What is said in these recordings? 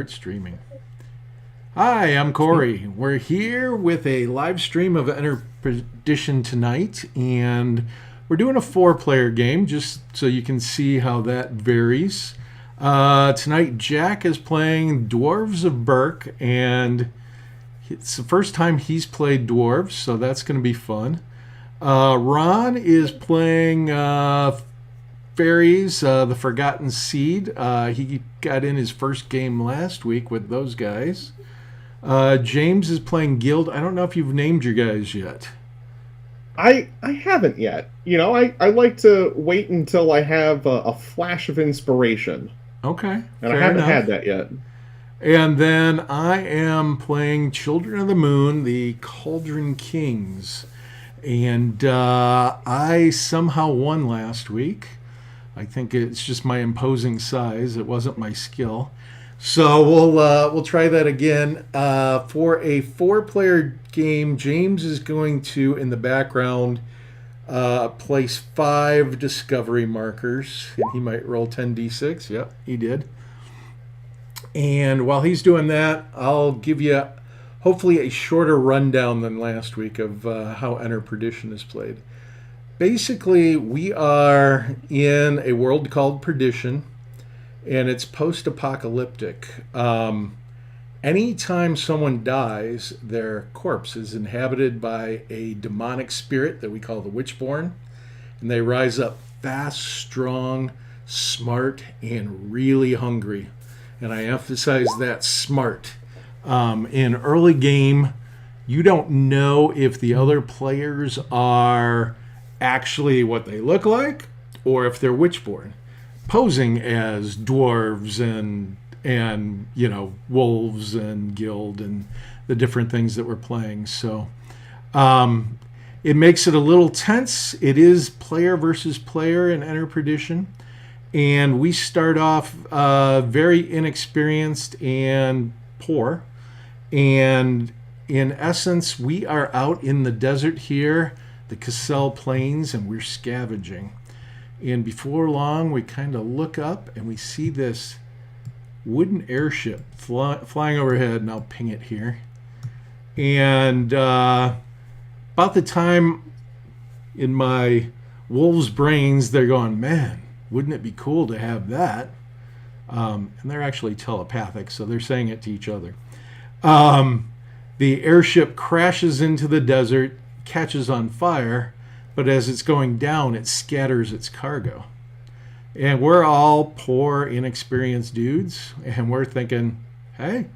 start streaming. Hi, I'm Corey. We're here with a live stream of Enter Perdition tonight, and we're doing a 4-player game just so you can see how that varies. Tonight, Jack is playing Dwarves of Berk, and it's the first time he's played Dwarves, so that's going to be fun. Ron is playing Fairies, the Forgotten Seed. He got in his first game last week with those guys. James is playing Guild. I don't know if you've named your guys yet. I haven't yet. You know, I like to wait until I have a flash of inspiration. Okay. And I haven't had that yet. And then I am playing Children of the Moon, the Cauldron Kings. And I somehow won last week. I think it's just my imposing size. It wasn't my skill. So we'll try that again. For a 4-player game, James is going to, in the background, place 5 discovery markers. And he might roll 10d6. Yep, he did. And while he's doing that, I'll give you hopefully a shorter rundown than last week of how Enter Perdition is played. Basically, we are in a world called Perdition, and it's post-apocalyptic. Anytime someone dies, their corpse is inhabited by a demonic spirit that we call the WitchBorn, and they rise up fast, strong, smart, and really hungry. And I emphasize that smart. In early game, you don't know if the other players are actually what they look like or if they're WitchBorn, posing as dwarves and you know, wolves and guild and the different things that we're playing. So it makes it a little tense. It is player versus player in Enter Perdition. And we start off very inexperienced and poor. And in essence, we are out in the desert here, the Cassell Plains, and we're scavenging. And before long, we kind of look up and we see this wooden airship flying overhead, and I'll ping it here. And about the time in my wolves' brains, they're going, man, wouldn't it be cool to have that? And they're actually telepathic, so they're saying it to each other. The airship crashes into the desert, catches on fire, but as it's going down, it scatters its cargo. And we're all poor, inexperienced dudes, and we're thinking, hey,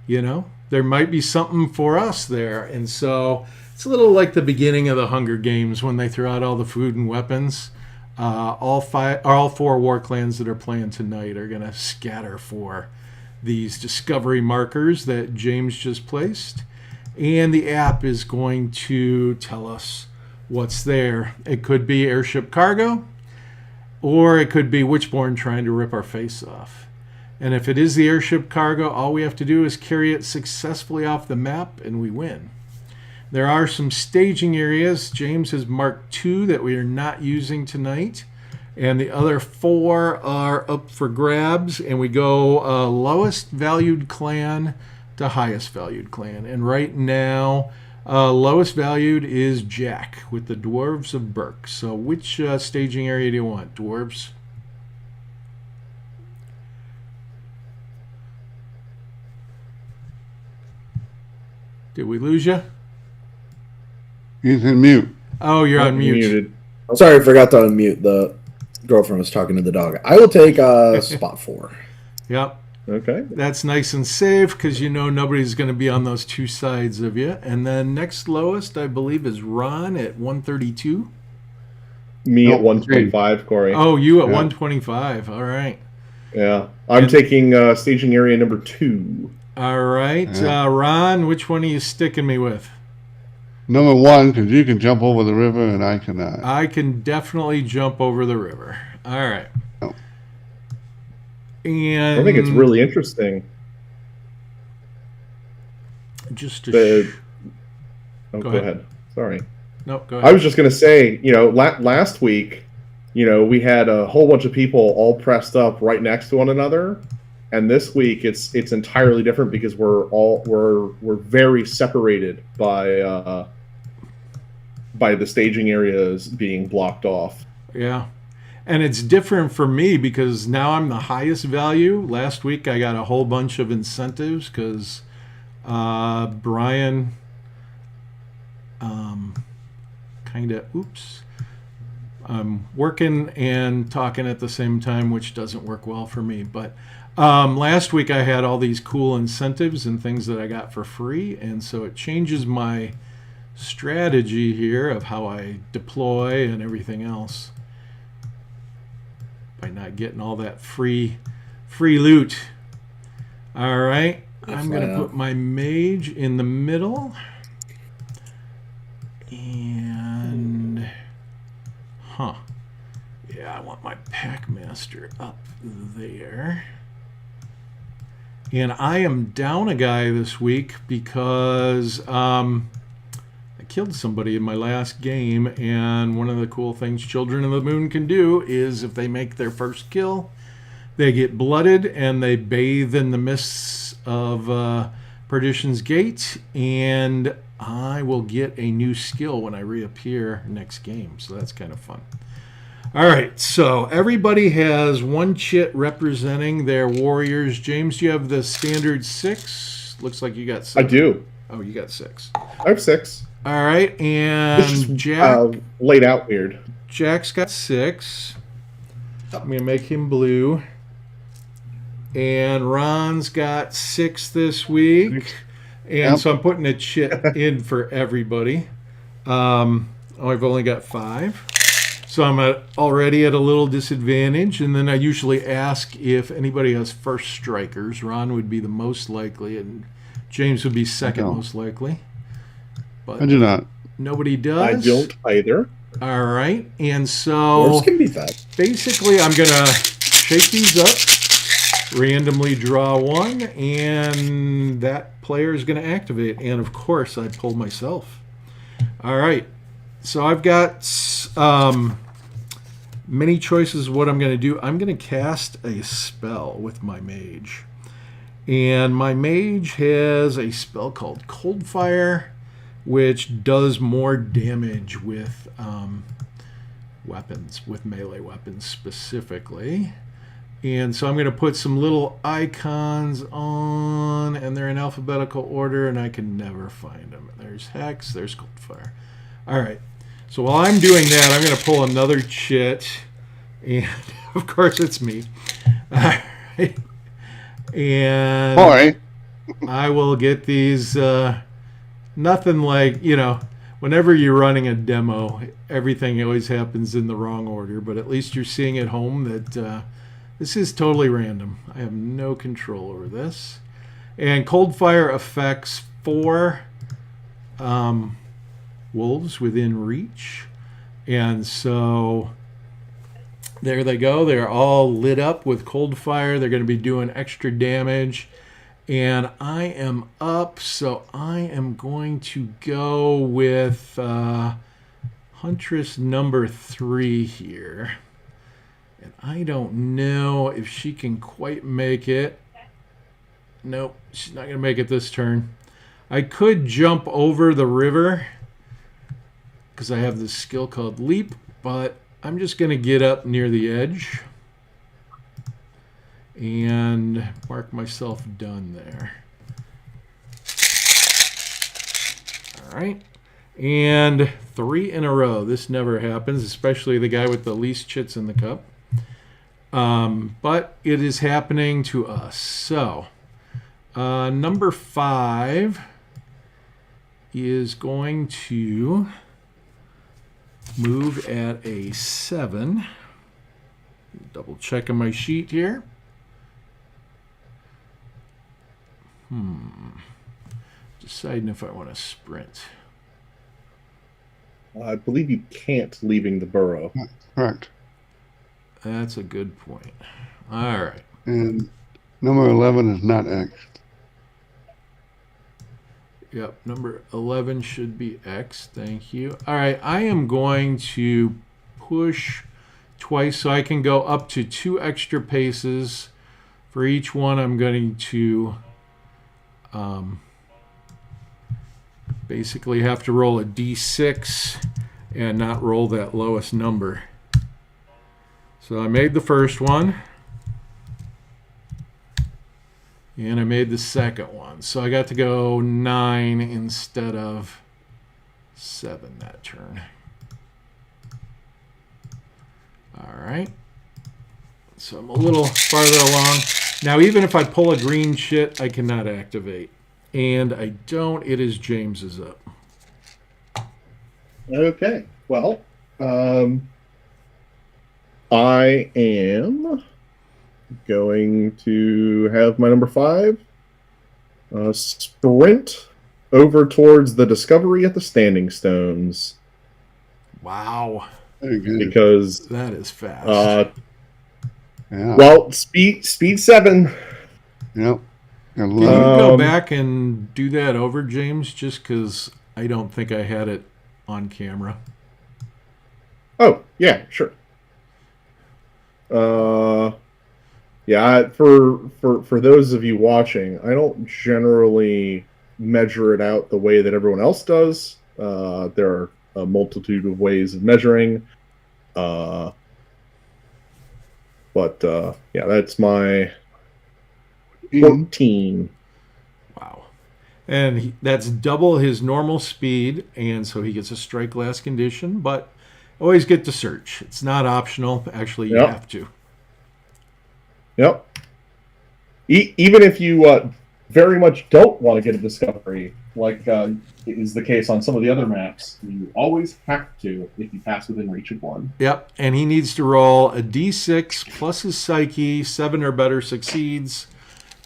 you know, there might be something for us there. And so it's a little like the beginning of the Hunger Games when they throw out all the food and weapons. All 4 war clans that are playing tonight are going to scatter for these discovery markers that James just placed. And the app is going to tell us what's there. It could be airship cargo, or it could be WitchBorn trying to rip our face off. And if it is the airship cargo, all we have to do is carry it successfully off the map and we win. There are some staging areas. James has marked 2 that we are not using tonight. And the other 4 are up for grabs. And we go lowest valued clan to highest valued clan. And right now, lowest valued is Jack with the Dwarves of Berk. So which staging area do you want, Dwarves? Did we lose you? He's in mute. Oh, you're on mute. Muted. I'm sorry, I forgot to unmute. The girlfriend was talking to the dog. I will take spot 4. Yep. Okay. That's nice and safe because you know nobody's going to be on those 2 sides of you. And then next lowest, I believe, is Ron at 132. Me at 125, Corey. Oh, you at 125. All right. Yeah. I'm taking staging area number 2. All right. Ron, which one are you sticking me with? Number 1, because you can jump over the river and I cannot. I can definitely jump over the river. All right. Oh. And I think it's really interesting. Just to go ahead. Sorry. No, go ahead. I was just going to say, you know, last week, you know, we had a whole bunch of people all pressed up right next to one another. And this week it's entirely different because we're very separated by the staging areas being blocked off. Yeah. And it's different for me because now I'm the highest value. Last week I got a whole bunch of incentives because Brian I'm working and talking at the same time, which doesn't work well for me. But last week I had all these cool incentives and things that I got for free. And so it changes my strategy here of how I deploy and everything else by not getting all that free loot. All right, I'm going to put my mage in the middle. And yeah, I want my Packmaster up there. And I am down a guy this week because I killed somebody in my last game, and one of the cool things Children of the Moon can do is if they make their first kill, they get blooded and they bathe in the mists of Perdition's Gate, and I will get a new skill when I reappear next game. So that's kind of fun. All right, so everybody has one chit representing their warriors. James, do you have the standard 6? Looks like you got 7. I do. Oh, you got 6. I have 6. All right, and Jack laid out weird. Jack's got 6. I'm gonna make him blue. And Ron's got 6 this week. And so I'm putting a chit in for everybody. I've only got 5. So I'm already at a little disadvantage. And then I usually ask if anybody has first strikers. Ron would be the most likely, and James would be second most likely. But I do not. Nobody does. I don't either. All right. And so Yours can be fat. basically I'm going to shake these up, randomly draw one, and that player is going to activate. And of course, I pulled myself. All right. So I've got many choices of what I'm going to do. I'm going to cast a spell with my mage. And my mage has a spell called Cold Fire, which does more damage with weapons, with melee weapons specifically. And so I'm going to put some little icons on, and they're in alphabetical order, and I can never find them. There's Hex, there's Cold Fire. All right. So while I'm doing that, I'm going to pull another chit, and of course it's me. All right. And Boy. I will get these, nothing like, whenever you're running a demo, everything always happens in the wrong order, but at least you're seeing at home that this is totally random. I have no control over this. And Cold Fire affects 4 wolves within reach. And so there they go. They're all lit up with Cold Fire. They're going to be doing extra damage. And I am up, so I am going to go with Huntress number 3 here. And I don't know if she can quite make it. Nope, she's not going to make it this turn. I could jump over the river because I have this skill called Leap, but I'm just going to get up near the edge and mark myself done there. All right. And 3 in a row. This never happens, especially the guy with the least chits in the cup. But it is happening to us. So, number 5 is going to move at a 7. Double checking my sheet here. Deciding if I want to sprint. I believe you can't leaving the burrow. Correct. That's a good point. All right. And number 11 is not X. Yep, number 11 should be X. Thank you. All right, I am going to push twice so I can go up to 2 extra paces For each one, I'm going to basically have to roll a d6 and not roll that lowest number. So I made the first one. And I made the second one. So I got to go 9 instead of 7 that turn. All right. So I'm a little farther along. Now, even if I pull a green shit, I cannot activate. And I don't. It is James's up. Okay. Well, I am going to have my number 5 sprint over towards the discovery at the Standing Stones. Wow. Very good. Because that is fast. Yeah. Well, speed 7. Yep. Can you go back and do that over, James? Just because I don't think I had it on camera. Oh, yeah, sure. Yeah, for those of you watching, I don't generally measure it out the way that everyone else does. There are a multitude of ways of measuring. But yeah, that's my 14. Wow. And that's double his normal speed, and so he gets a strike last condition, but always get to search. It's not optional. Actually, you have to. Yep. Even if you very much don't want to get a discovery, like is the case on some of the other maps, you always have to if you pass within reach of 1. Yep, and he needs to roll a d6 plus his psyche. 7 or better succeeds.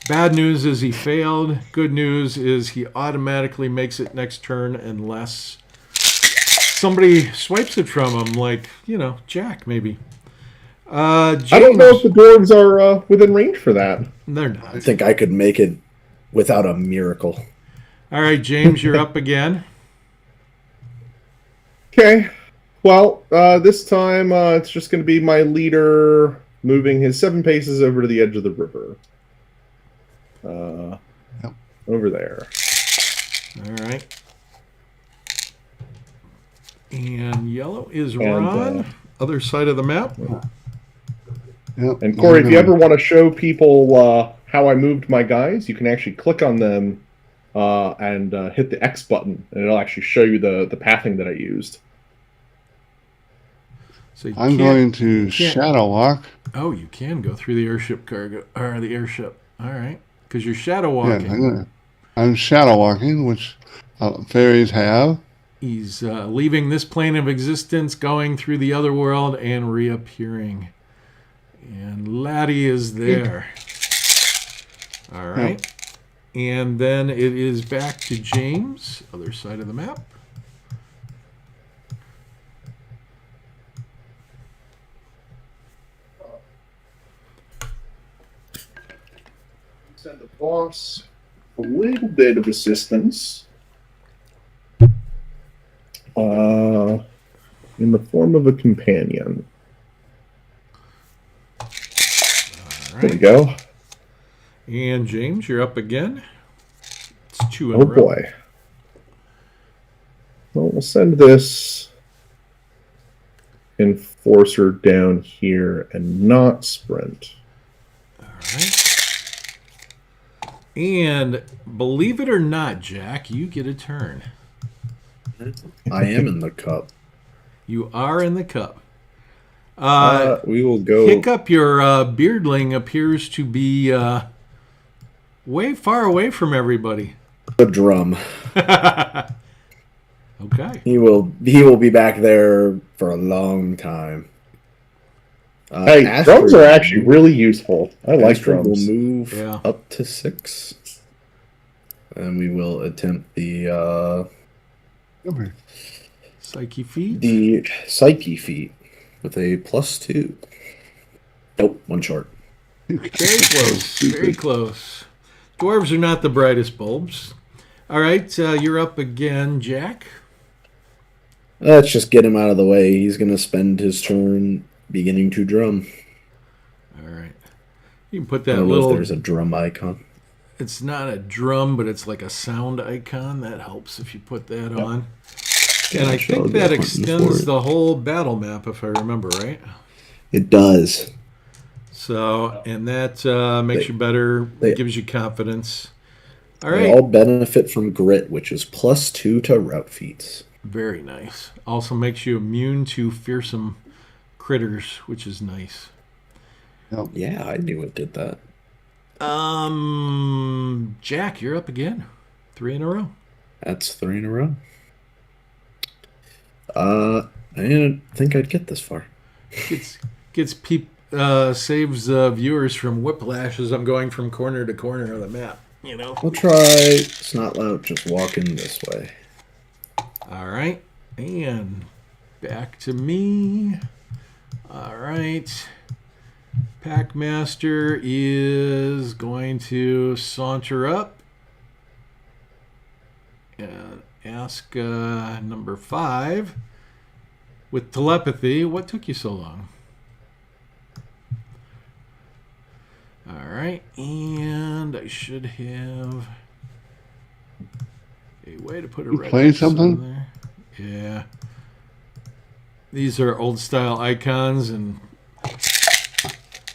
Bad news is he failed. Good news is he automatically makes it next turn unless somebody swipes it from him, like, Jack, maybe. James, I don't know if the dwarves are within range for that. They're not. I think I could make it without a miracle. All right, James, you're up again. Okay. Well, this time it's just going to be my leader moving his 7 paces over to the edge of the river. Over there. All right. And yellow is Ron, other side of the map. Yep. And Corey, if you ever want to show people how I moved my guys, you can actually click on them and hit the X button, and it'll actually show you the pathing that I used. So I'm going to shadow walk. Oh, you can go through the airship cargo or the airship. All right, because you're shadow walking. Yeah, I'm shadow walking, which fairies have. He's leaving this plane of existence, going through the other world, and reappearing. And Laddie is there. All right. And then it is back to James, other side of the map. Send the boss a little bit of assistance. In the form of a companion. All right. There we go. And James, you're up again. It's 2 in Oh a row. boy. Well, we'll send this enforcer down here and not sprint. All right. And believe it or not, Jack, you get a turn. I am in the cup. You are in the cup. We will go. Hiccup, your beardling appears to be way far away from everybody. The drum. Okay. He will be back there for a long time. Hey, drums are actually really useful. I like drums. We'll move Yeah. up to 6. And we will attempt the Psyche feet. the psyche feat with a +2. Nope, 1 short. Very close. Very close. Dwarves are not the brightest bulbs. All right, you're up again, Jack. Let's just get him out of the way. He's going to spend his turn beginning to drum. All right. You can put I that don't know little. if there's a drum icon. It's not a drum, but it's like a sound icon. That helps if you put that on. And I think that extends the whole battle map, if I remember right. It does. So, and that makes you better, gives you confidence. All right. They all benefit from grit, which is +2 to route feats. Very nice. Also makes you immune to fearsome critters, which is nice. Yep. Yeah, I knew it did that. Jack, you're up again. 3 in a row. That's 3 in a row. I didn't think I'd get this far. Saves viewers from whiplash as I'm going from corner to corner of the map. You know. We'll try Snotlout just walking this way. All right, and back to me. All right, Packmaster is going to saunter up and ask number 5 with telepathy. What took you so long? All right, and I should have a way to put a red play X on something? there. Yeah. These are old style icons and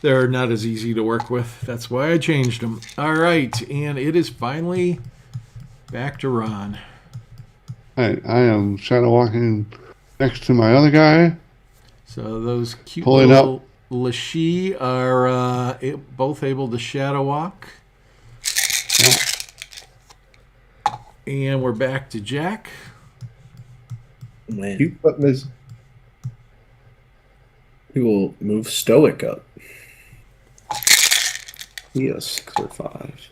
they're not as easy to work with. That's why I changed them. All right, and it is finally back to Ron. Alright, I am shadow walking next to my other guy. So those cute Pulling little Lashee are both able to shadow walk. Yeah. And we're back to Jack. Man, Cute button is we will move Stoic up. He has 6 or 5.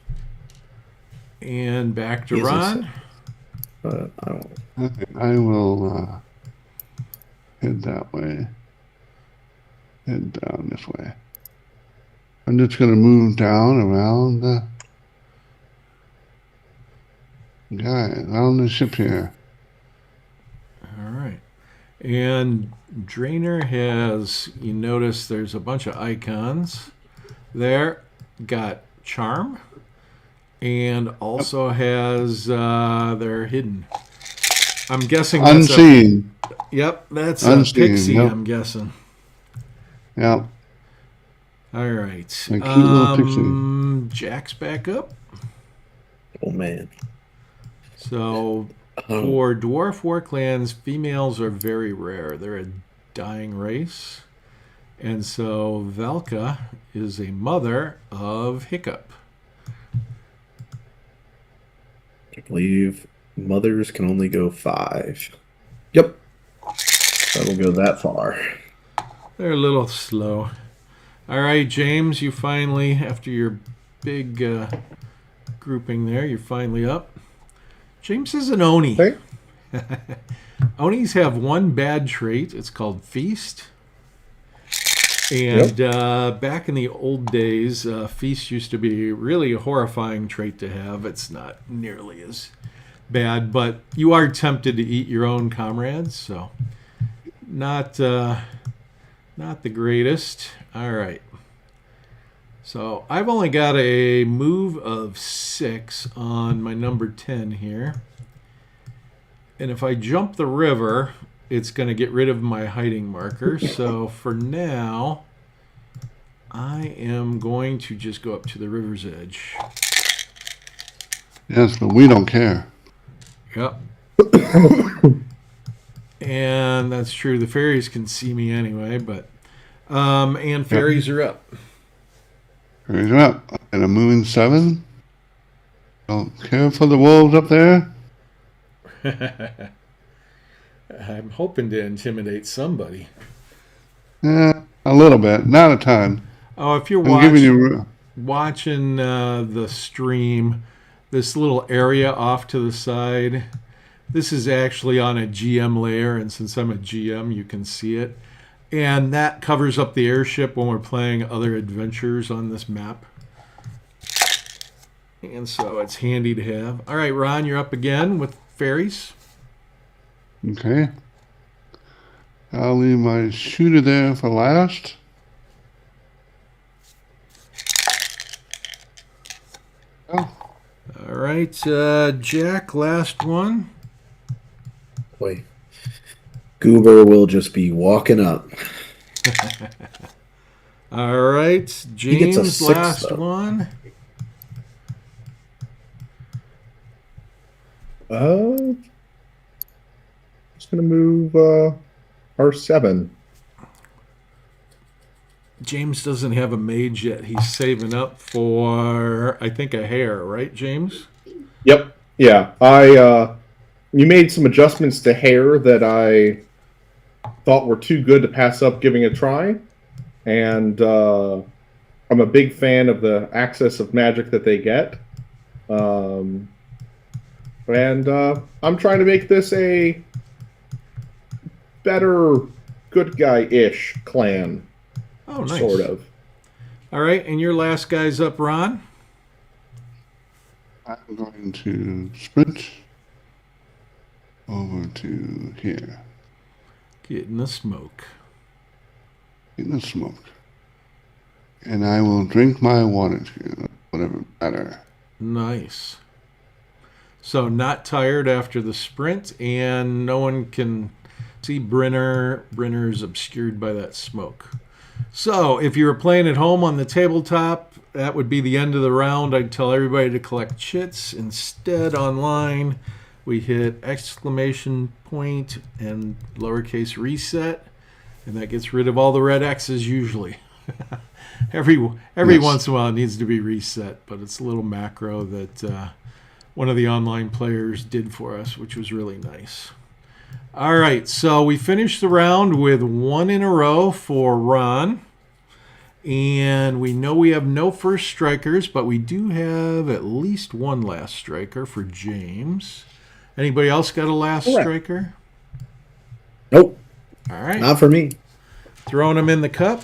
And back to He has a Ron. 6. But I don't. Okay, I will head that way. Head down this way. I'm just going to move down around the guy, around the ship here. All right. And Drainer has, you notice there's a bunch of icons there. Got Charm. And also has, they're hidden. I'm guessing that's Unseen. Yep, that's Unseen, a pixie, yep. I'm guessing. Yeah. All right. A cute little pixie. Jack's back up. Oh man. So for Dwarf Warclans, females are very rare. They're a dying race. And so Velka is a mother of Hiccup. I believe mothers can only go 5. Yep. That'll go that far. They're a little slow. All right, James, you finally, after your big grouping there, you're finally up. James is an Oni. Hey. Onis have one bad trait. It's called Feast. And back in the old days, Feast used to be really a horrifying trait to have. It's not nearly as bad, but you are tempted to eat your own comrades, so not the greatest. All right. So I've only got a move of 6 on my number 10 here. And if I jump the river, it's going to get rid of my hiding marker. So for now, I am going to just go up to the river's edge. Yes, but we don't care. Yep. And that's true. The fairies can see me anyway, but and fairies are up. Raise her up. And I'm moving 7. Don't care for the wolves up there. I'm hoping to intimidate somebody. Yeah, a little bit, not a ton. Oh, if you're I'm giving you. watching the stream, this little area off to the side, this is actually on a GM layer, and since I'm a GM, you can see it. And that covers up the airship when we're playing other adventures on this map. And so it's handy to have. All right, Ron, you're up again with fairies. Okay. I'll leave my shooter there for last. right, Jack, last one. Boy, Goober will just be walking up. All right, He gets a James, 6, last though. one. Just gonna move R7. James doesn't have a mage yet. He's saving up for, I think, a hare, right, James? Yep. Yeah. You made some adjustments to hair that I thought were too good to pass up giving a try, and I'm a big fan of the access of magic that they get. And I'm trying to make this a better good guy-ish clan. Oh, nice. Sort of. All right, and your last guy's up, Ron. I'm going to sprint over to here. Get in the smoke. In the smoke. And I will drink my water to whatever matter. Nice. So not tired after the sprint, and no one can see Brenner. Brenner's obscured by that smoke. So if you were playing at home on the tabletop, that would be the end of the round. I'd tell everybody to collect chits. Instead, online, we hit exclamation point and lowercase reset, and that gets rid of all the red X's usually. Every Yes. once in a while it needs to be reset, but it's a little macro that one of the online players did for us, which was really nice. All right, so we finished the round with 1 in a row for Ron. And we know we have no first strikers, but we do have at least one last striker for James. Anybody else got a last striker? Nope, All right. not for me. Throwing them in the cup.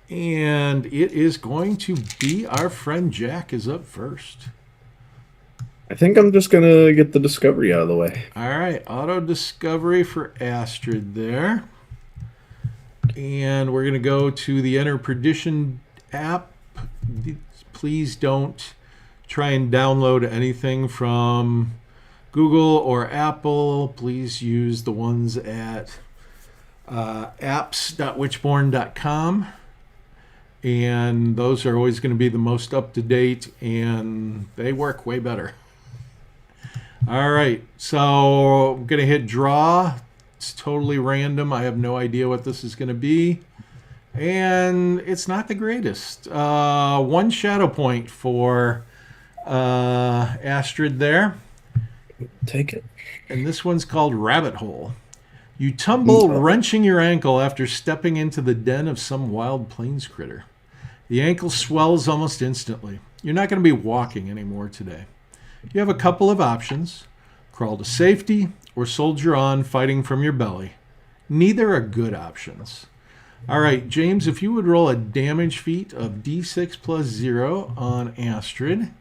And it is going to be our friend Jack is up first. I think I'm just going to get the discovery out of the way. All right, auto discovery for Astrid there. And we're going to go to the Enter Perdition app. Please don't try and download anything from Google or Apple. Please use the ones at apps.witchborn.com. And those are always going to be the most up-to-date, and they work way better. All right, so I'm going to hit draw. It's totally random. I have no idea what this is going to be. And it's not the greatest. 1 shadow point for Astrid there. Take it. And this one's called Rabbit Hole. You tumble, wrenching your ankle after stepping into the den of some wild plains critter. The ankle swells almost instantly. You're not going to be walking anymore today. You have a couple of options: crawl to safety or soldier on, fighting from your belly. Neither are good options. All right, James, if you would roll a damage feat of D6 plus 0 on Astrid.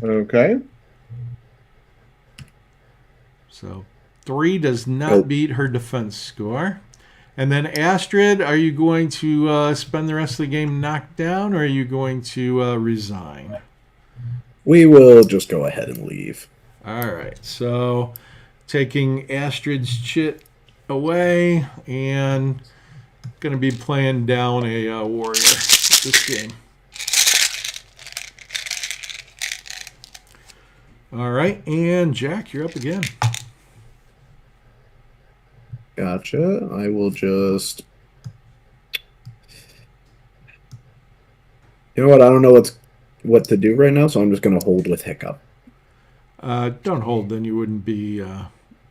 Okay. So 3 does not beat her defense score. And then Astrid, are you going to spend the rest of the game knocked down, or are you going to resign? We will just go ahead and leave. All right, so taking Astrid's chit away and going to be playing down a warrior this game. All right, and Jack, you're up again. Gotcha. I will just... You know what? I don't know what to do right now, so I'm just going to hold with Hiccup. Don't hold, then you wouldn't be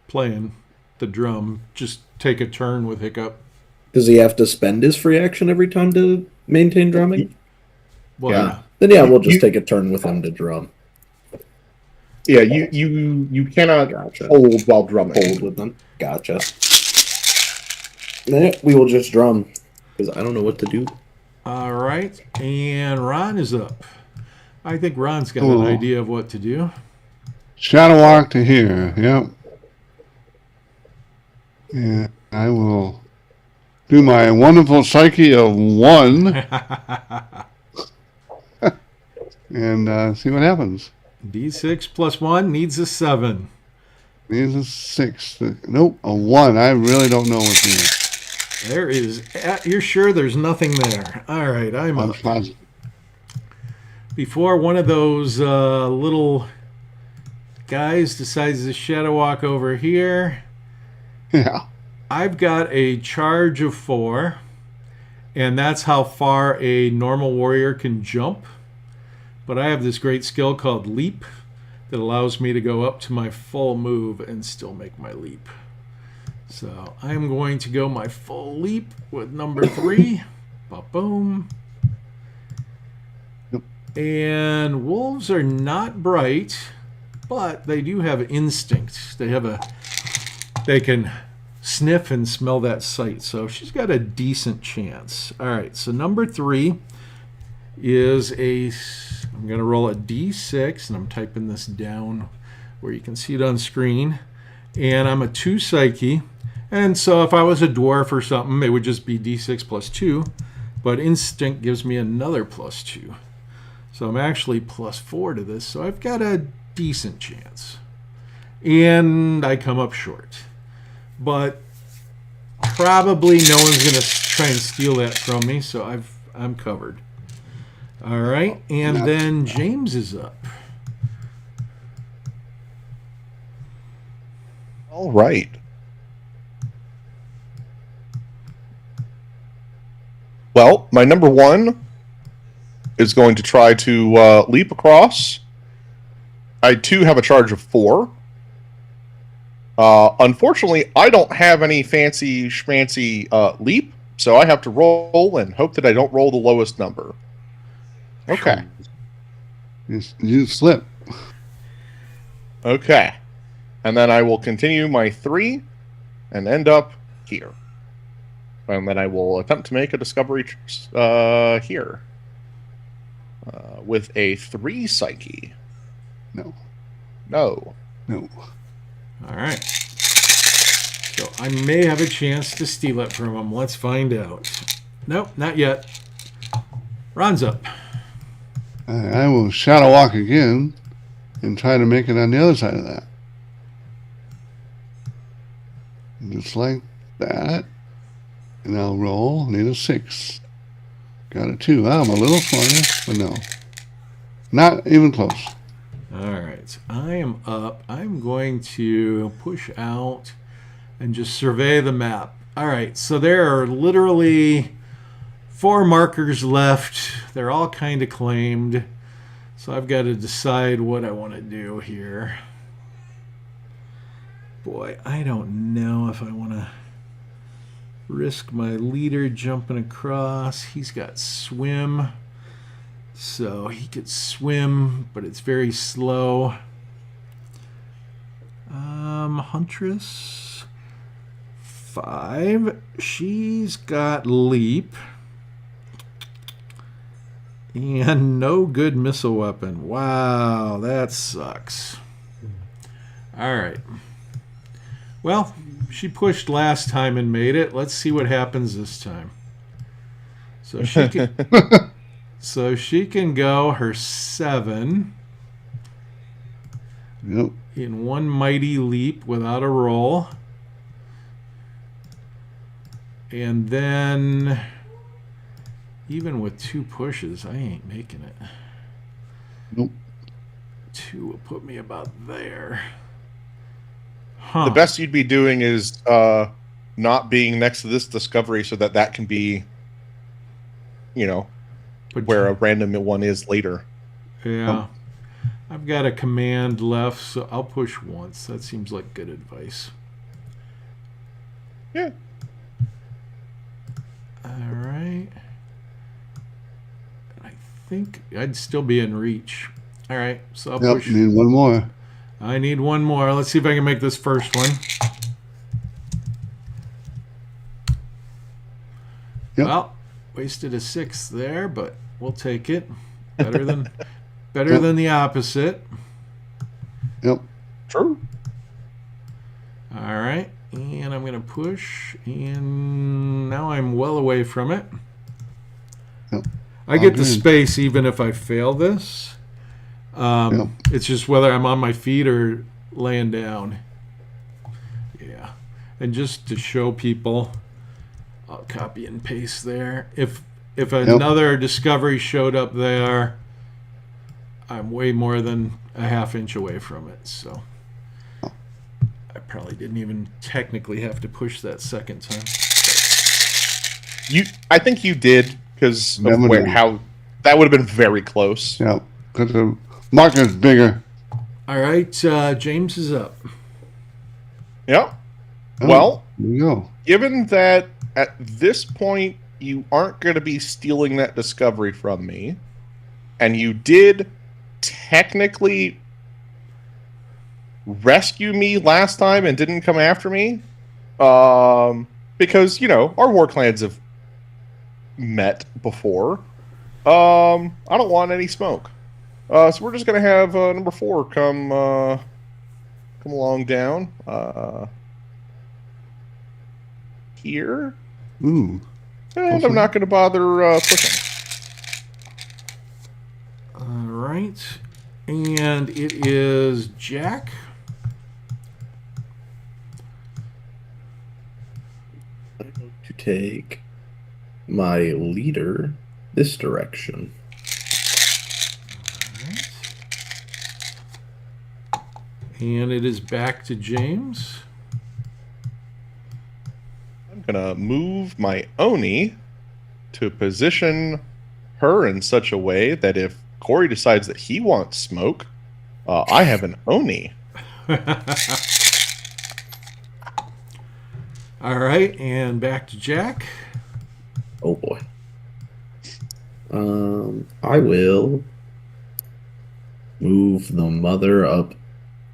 playing the drum. Just take a turn with Hiccup. Does he have to spend his free action every time to maintain drumming? Well, Yeah. Then yeah, we'll just take a turn with him to drum. Yeah, you cannot Gotcha. hold while drumming. Hold with them. Gotcha. Then we will just drum, because I don't know what to do. All right, and Ron is up. I think Ron's got Cool. an idea of what to do. Shadow walk to here. Yep. Yeah, I will do my wonderful psyche of 1 and see what happens. D6 plus 1 needs a 7. Needs a 6. Nope, a 1. I really don't know what's in it. There is. You're sure there's nothing there? All right, I'm up. Positive. Before one of those little guys decides to shadow walk over here, Yeah. I've got a charge of 4, and that's how far a normal warrior can jump. But I have this great skill called Leap that allows me to go up to my full move and still make my leap. So I'm going to go my full leap with number 3. Ba-boom. Yep. And wolves are not bright, but they do have instinct. They can sniff and smell that sight. So she's got a decent chance. All right, so number 3 is I'm going to roll a D6, and I'm typing this down where you can see it on screen. And I'm a 2 psyche. And so if I was a dwarf or something, it would just be D6 plus 2. But instinct gives me another plus 2. So I'm actually plus 4 to this. So I've got a decent chance. And I come up short. But probably no one's going to try and steal that from me. So I'm covered. All right. And then James is up. All right. Well, my number 1 is going to try to leap across. I, too, have a charge of 4. Unfortunately, I don't have any fancy schmancy leap, so I have to roll and hope that I don't roll the lowest number. Okay. You slip. Okay. And then I will continue my 3 and end up here. And then I will attempt to make a discovery here. With a 3 psyche. No. No. No. All right. So I may have a chance to steal it from him. Let's find out. Nope, not yet. Ron's up. I will shadow walk again and try to make it on the other side of that. Just like that. And I'll roll. Need a 6. Got a 2. I'm a little smarter, but no. Not even close. All right. I am up. I'm going to push out and just survey the map. All right. So there are literally 4 markers left. They're all kind of claimed. So I've got to decide what I want to do here. Boy, I don't know if I want to risk my leader jumping across. He's got swim, so he could swim, but it's very slow. Huntress 5. She's got leap and no good missile weapon. Wow, that sucks. All right. Well, she pushed last time and made it. Let's see what happens this time. So she can, so she can go her 7 Yep. in one mighty leap without a roll. And then, even with 2 pushes, I ain't making it. Nope. 2 will put me about there. Huh. The best you'd be doing is not being next to this discovery so that can be, where a random one is later. Yeah. I've got a command left, so I'll push once. That seems like good advice. Yeah. All right. I think I'd still be in reach. All right, so I'll push. Need one more. I need one more. Let's see if I can make this first one. Yep. Well, wasted a 6 there, but we'll take it. Better than the opposite. Yep. True. All right. And I'm going to push, and now I'm well away from it. Yep. I get the good. space even if I fail this. Yep. It's just whether I'm on my feet or laying down. Yeah. And just to show people, I'll copy and paste there. If another discovery showed up there, I'm way more than a half inch away from it. So I probably didn't even technically have to push that second time. I think you did because of Never did. how that would have been very close. Yeah, because the marker's bigger. All right, James is up. Yeah. Oh, Well, there you go. given that at this point you aren't going to be stealing that discovery from me, and you did technically rescue me last time and didn't come after me, because our war clans have met before. I don't want any smoke, so we're just gonna have number 4 come along down here, Ooh. and Awesome. I'm not gonna bother pushing. All right, and it is Jack. I'm going to take my leader this direction. And it is back to James. I'm gonna move my Oni to position her in such a way that if Corey decides that he wants smoke, I have an Oni. All right, and back to Jack. Oh boy. I will move the mother up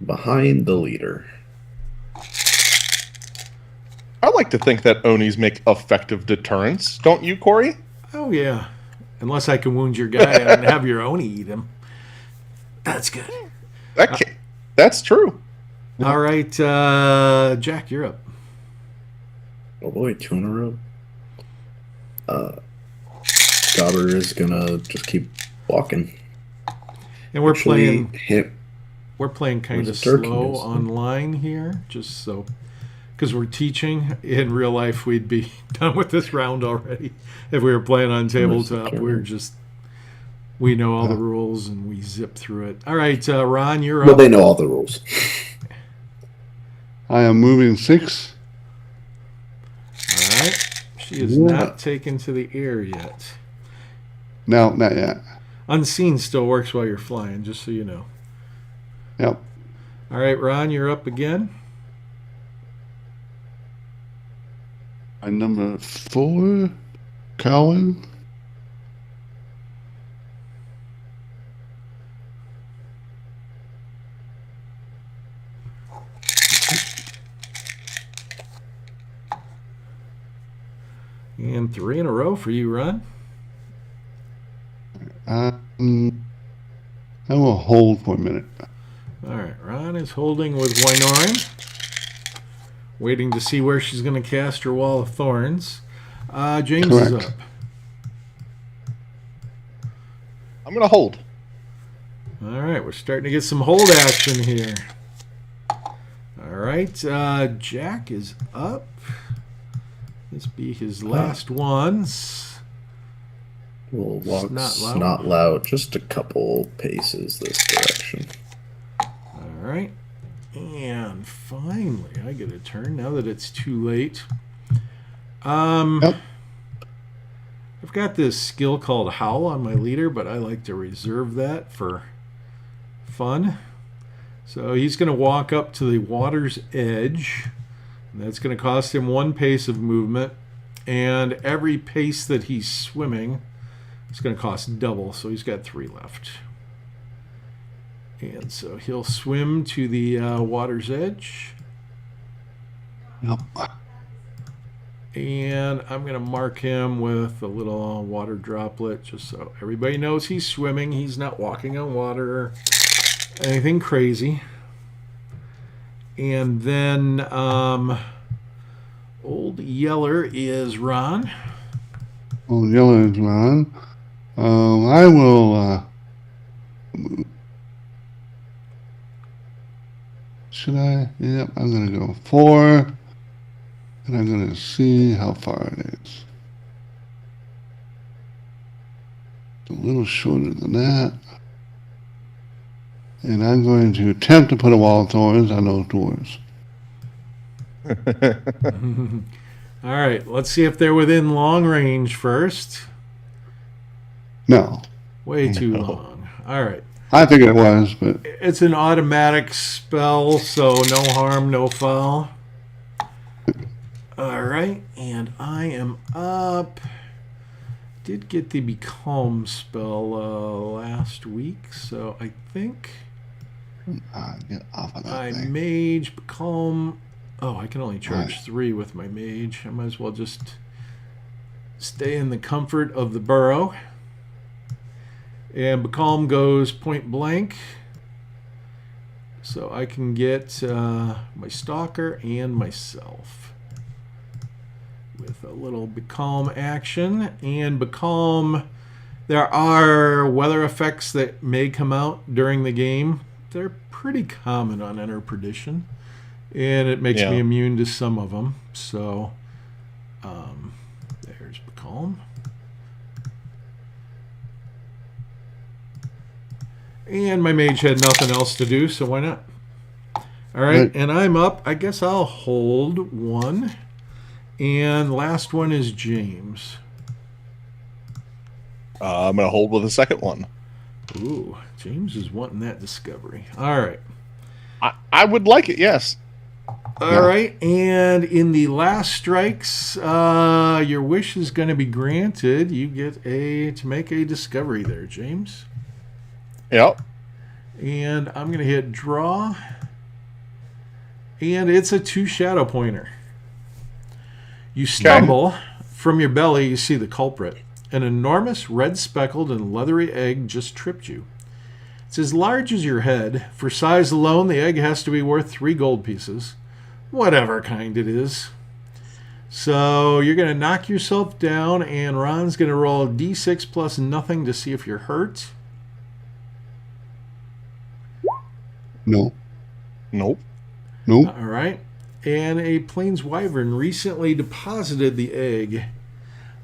behind the leader. I like to think that Onis make effective deterrents, don't you, Corey? Oh, yeah. Unless I can wound your guy and have your Oni eat him. That's good. That's true. All right, Jack, you're up. Oh boy, 2 in a row. Dauber is gonna just keep walking. And we're Actually, playing kind of Where's the turkey? slow online here, just so because we're teaching. In real life, we'd be done with this round already. If we were playing on tabletop, we know all the rules and we zip through it. All right, Ron, you're up. Well, they know all the rules. I am moving 6. All right. She is Yeah. not taken to the air yet. No, not yet. Unseen still works while you're flying, just so you know. Yep. All right, Ron, you're up again. My number 4, Colin. And 3 in a row for you, Ron. I will hold for a minute. All right, Ron is holding with Wynorin, waiting to see where she's going to cast her Wall of Thorns. James is Correct. up. I'm gonna hold. All right, we're starting to get some hold action here. All right, Jack is up. This be his last ones. We'll walk Snot not loud, just a couple paces this direction. All right, and finally, I get a turn now that it's too late. Yep. I've got this skill called Howl on my leader, but I like to reserve that for fun. So he's going to walk up to the water's edge. And that's going to cost him 1 pace of movement. And every pace that he's swimming is going to cost double. So he's got 3 left. And so he'll swim to the water's edge. Yep. And I'm going to mark him with a little water droplet just so everybody knows he's swimming. He's not walking on water or anything crazy. And then Old Yeller is Ron. Oh, yellow is Ron. I will. Should I? Yep, I'm going to go 4. And I'm going to see how far it is. It's a little shorter than that. And I'm going to attempt to put a wall of thorns on those dwarves. All right, let's see if they're within long range first. No. Way too long. All right. I think it was, but It's an automatic spell, so no harm, no foul. All right, and I am up. Did get the Becalm spell last week, so I think get off of that I thing. mage Becalm. Oh, I can only charge Right. 3 with my mage. I might as well just stay in the comfort of the burrow. And Becalm goes point blank. So I can get my Stalker and myself with a little Becalm action. And Becalm, there are weather effects that may come out during the game. They're pretty common on Enter Perdition. And it makes me immune to some of them. So there's Becalm. And my mage had nothing else to do, so why not? All right, and I'm up. I guess I'll hold 1. And last one is James. I'm going to hold with the second one. Ooh, James is wanting that discovery. All right. I would like it, yes. All right, and in the last strikes, your wish is going to be granted. You get to make a discovery there, James. Yep. And I'm going to hit draw. And it's a 2 shadow pointer. You stumble. From your belly, you see the culprit. An enormous red speckled and leathery egg just tripped you. It's as large as your head. For size alone, the egg has to be worth 3 gold pieces. Whatever kind it is. So you're going to knock yourself down, and Ron's going to roll d6 plus nothing to see if you're hurt. No. Nope. Nope. All right. And a plains wyvern recently deposited the egg.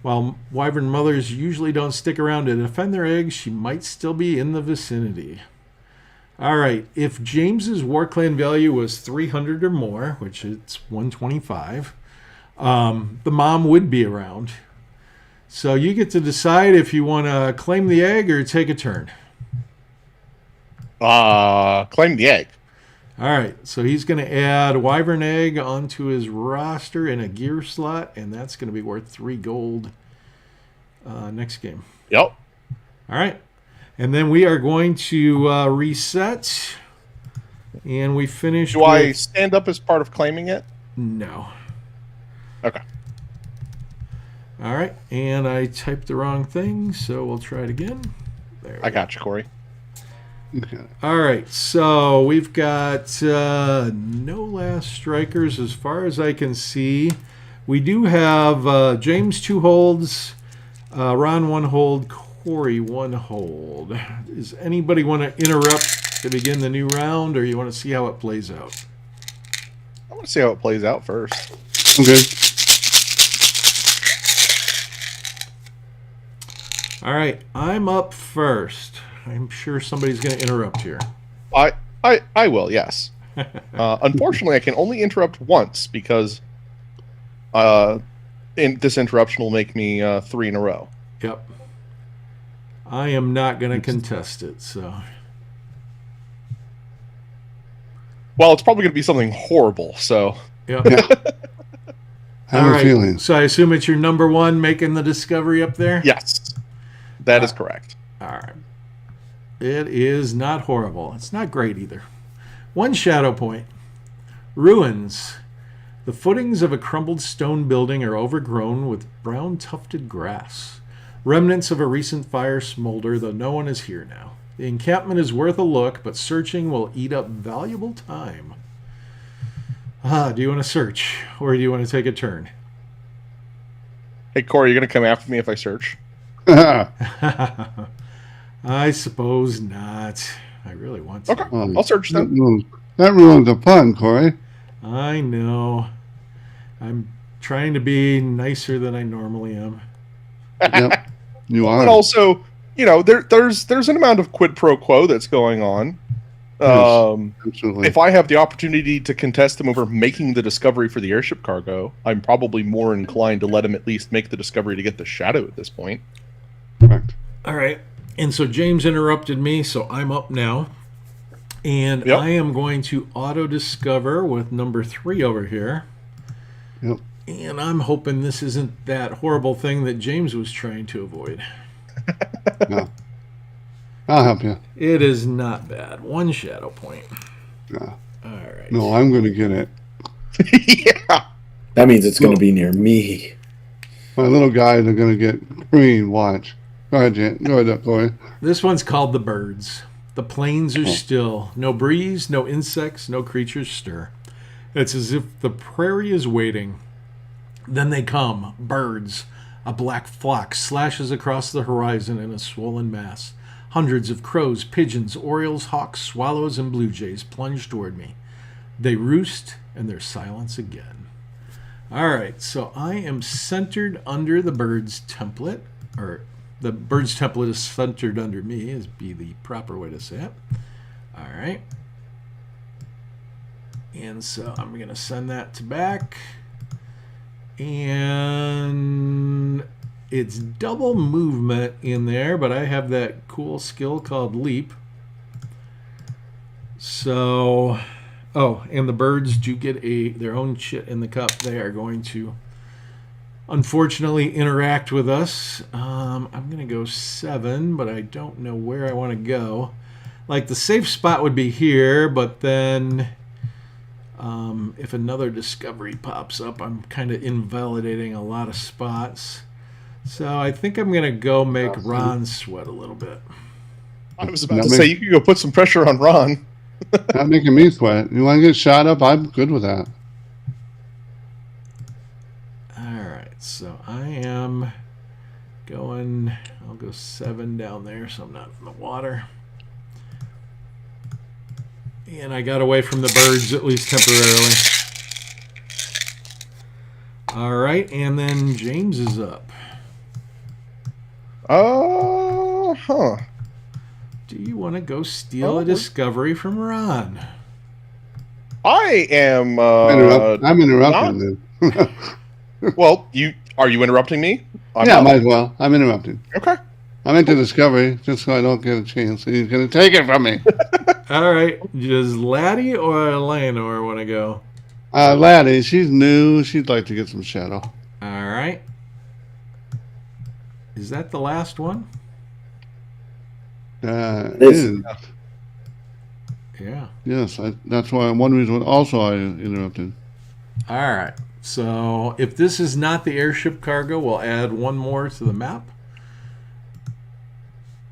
While wyvern mothers usually don't stick around to defend their eggs, she might still be in the vicinity. All right. If James's war clan value was 300 or more, which it's 125, the mom would be around. So you get to decide if you want to claim the egg or take a turn. Claim the egg. All right, so he's going to add wyvern egg onto his roster in a gear slot, and that's going to be worth 3 gold next game. Yep. All right, and then we are going to reset, and we finish. Do I stand up as part of claiming it? No. Okay. All right, and I typed the wrong thing, so we'll try it again. There. I got you, Corey. Okay. All right, so we've got no last strikers as far as I can see. We do have James 2 holds, Ron 1 hold, Corey 1 hold. Does anybody want to interrupt to begin the new round, or you want to see how it plays out? I want to see how it plays out first. Okay. All right, I'm up first. I'm sure somebody's going to interrupt here. I will, yes. Unfortunately, I can only interrupt once because this interruption will make me 3 in a row. Yep. I am not going to contest it, so... Well, it's probably going to be something horrible, so... Yep. Yeah. I have All a right, feeling. so I assume it's your number 1 making the discovery up there? Yes, that is correct. All right. It is not horrible. It's not great either. 1 shadow point. Ruins. The footings of a crumbled stone building are overgrown with brown tufted grass. Remnants of a recent fire smolder, though no one is here now. The encampment is worth a look, but searching will eat up valuable time. Do you want to search, or do you want to take a turn? Hey, Corey, you're going to come after me if I search? I suppose not. I really want to. Okay, I'll search then. That ruins the fun, Corey. I know. I'm trying to be nicer than I normally am. Yep, you are. But also, there's an amount of quid pro quo that's going on. Absolutely. If I have the opportunity to contest him over making the discovery for the airship cargo, I'm probably more inclined to let him at least make the discovery to get the shadow at this point. Correct. All right. And so James interrupted me, so I'm up now. And Yep. I am going to auto-discover with number 3 over here. Yep. And I'm hoping this isn't that horrible thing that James was trying to avoid. No. I'll help you. It is not bad. 1 shadow point. No. All right. No, I'm going to get it. Yeah. That means it's going to be near me. My little guys are going to get green. Watch. Go ahead, Jan. Go ahead, Corey. This one's called the birds. The plains are still. No breeze, no insects, no creatures stir. It's as if the prairie is waiting. Then they come, birds. A black flock slashes across the horizon in a swollen mass. Hundreds of crows, pigeons, orioles, hawks, swallows, and blue jays plunge toward me. They roost, and there's silence again. All right, so I am centered under the bird's template, or the bird's template is centered under me, is be the proper way to say it. All right. And so I'm going to send that to back. And it's double movement in there, but I have that cool skill called leap. So, and the birds do get their own shit in the cup. They are going to unfortunately interact with us. I'm going to go 7, but I don't know where I want to go. Like, the safe spot would be here, but then if another discovery pops up, I'm kind of invalidating a lot of spots. So I think I'm going to go make Ron sweat a little bit. I was about to say, you could go put some pressure on Ron. Not making me sweat. You want to get shot up? I'm good with that. So I am going, I'll go 7 down there so I'm not in the water. And I got away from the birds, at least temporarily. All right, and then James is up. Do you want to go steal a discovery from Ron? I am. I'm interrupting then. Well, are you interrupting me? Yeah, might as well. I'm interrupting. Okay. I meant the discovery just so I don't get a chance. He's going to take it from me. All right. Does Laddie or Eleanor want to go? Laddie, she's new. She'd like to get some shadow. All right. Is that the last one? It is. Yeah. Yes, that's why one reason also I interrupted. All right. So if this is not the airship cargo, we'll add 1 more to the map.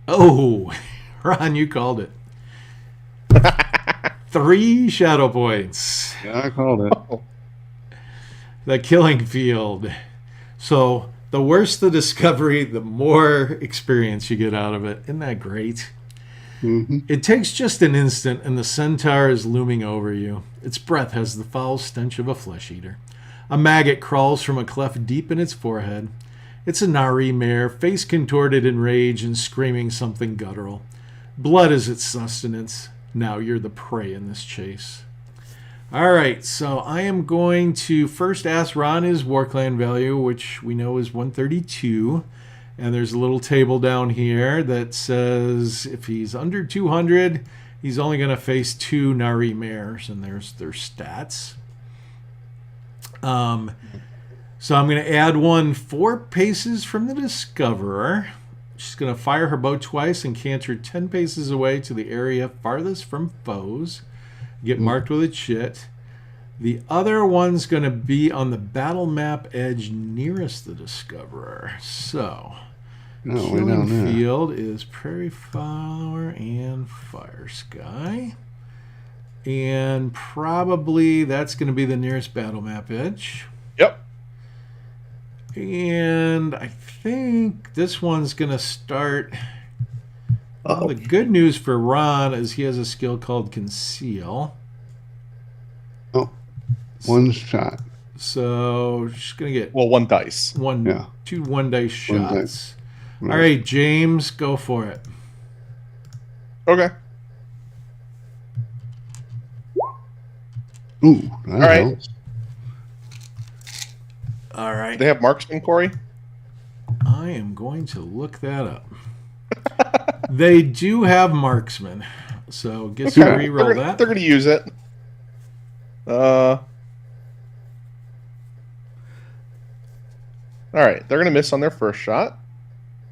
Oh, Ron, you called it. 3 shadow points. Yeah, I called it. The killing field. So the worse the discovery, the more experience you get out of it. Isn't that great? Mm-hmm. It takes just an instant, and the centaur is looming over you. Its breath has the foul stench of a flesh eater. A maggot crawls from a cleft deep in its forehead. It's a Nari mare, face contorted in rage and screaming something guttural. Blood is its sustenance. Now you're the prey in this chase. All right, so I am going to first ask Ron his War Clan value, which we know is 132. And there's a little table down here that says if he's under 200, he's only going to face 2 Nari mares, and there's their stats. So I'm going to add 1 4 paces from the Discoverer. She's going to fire her bow twice and canter 10 paces away to the area farthest from foes. Get marked with a chit. The other one's going to be on the battle map edge nearest the Discoverer. So, killing field is Prairie Flower and Fire Sky. And probably that's going to be the nearest battle map edge. Yep. And I think this one's going to start. Well, Uh-oh. the good news for Ron is he has a skill called Conceal. Oh, one shot. So she's going to get Well, one dice. Yeah. two one dice One shots. dice. All right, James, go for it. Okay. Ooh, that All right. helps. All right. They have marksman, Corey? I am going to look that up. They do have marksman. So guess you Okay. reroll that. They're going to use it. All right. They're going to miss on their first shot.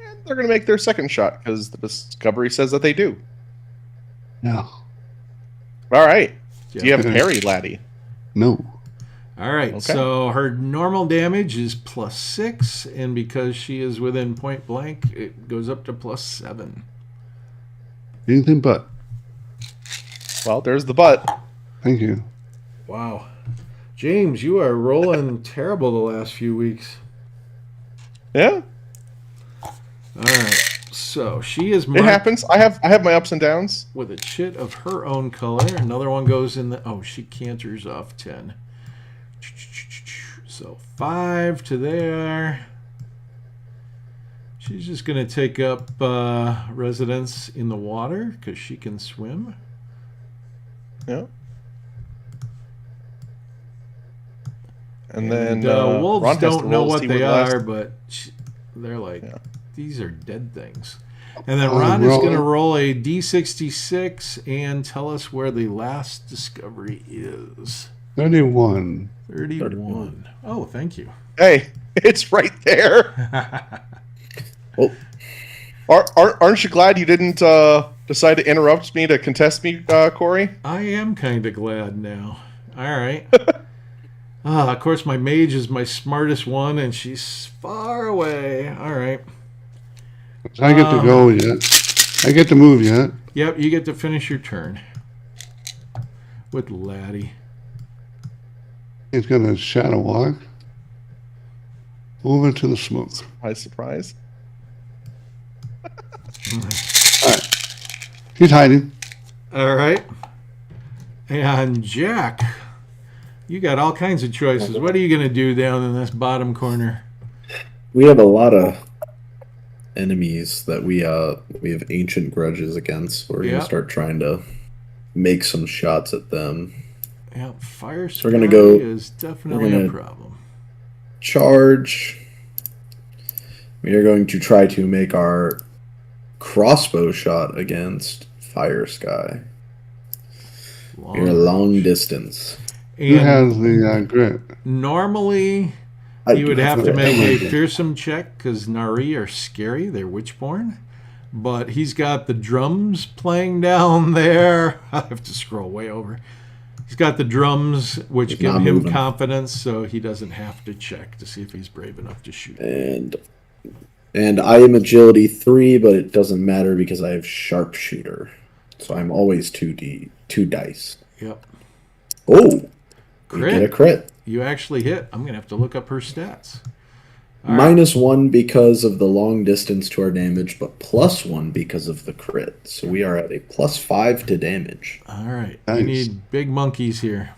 And they're going to make their second shot because the discovery says that they do. Yeah. All right. Do you have Yeah. parry, laddie? No. All right, Okay. so her normal damage is +6, and because she is within point blank, it goes up to +7. Anything but. Well, there's the butt. Thank you. Wow. James, you are rolling terrible the last few weeks. Yeah, All right, so she is it marked happens. I have my ups and downs. with a chit of her own color. Another one goes in the... Oh, she canters off 10. So 5 to there. She's just going to take up residence in the water because she can swim. Yeah. And then wolves Ron has don't to know roll to what see they the last- are, but they're like, Yeah. these are dead things. And then Ron is going to roll a D66 and tell us where the last discovery is. 31. 31. Oh, thank you. Hey, it's right there. Oh, Aren't you glad you didn't decide to interrupt me to contest me, Corey? I am kind of glad now. All right. Of course, my mage is my smartest one, and she's far away. All right. I get to go yet. I get to move yet. Yep, you get to finish your turn with Laddie. He's going to shadow walk. Over to the smoke. Surprise. He's hiding. All right. And Jack, you got all kinds of choices. What are you going to do down in this bottom corner? we have a lot of enemies that we have ancient grudges against. We're Yeah. gonna start trying to make some shots at them. Yeah, fire we're gonna spray go- is definitely we're a gonna- problem. Charge. We are going to try to make our crossbow shot against Fire Sky. We're long distance. Who And has the grit? normally I you would do have to that. make a fearsome check because Nari are scary. They're Witchborn. But he's got the drums playing down there. I have to scroll way over. He's got the drums, which He's give not him moving. confidence, so he doesn't have to check to see if he's brave enough to shoot. And I am agility 3, but it doesn't matter because I have sharpshooter. So I'm always 2 dice. Yep. Oh, we Crit. get a crit. You actually hit. I'm going to have to look up her stats. All right. -1 because of the long distance to our damage, but +1 because of the crit. So we are at a +5 to damage. All right. Nice. We need big monkeys here.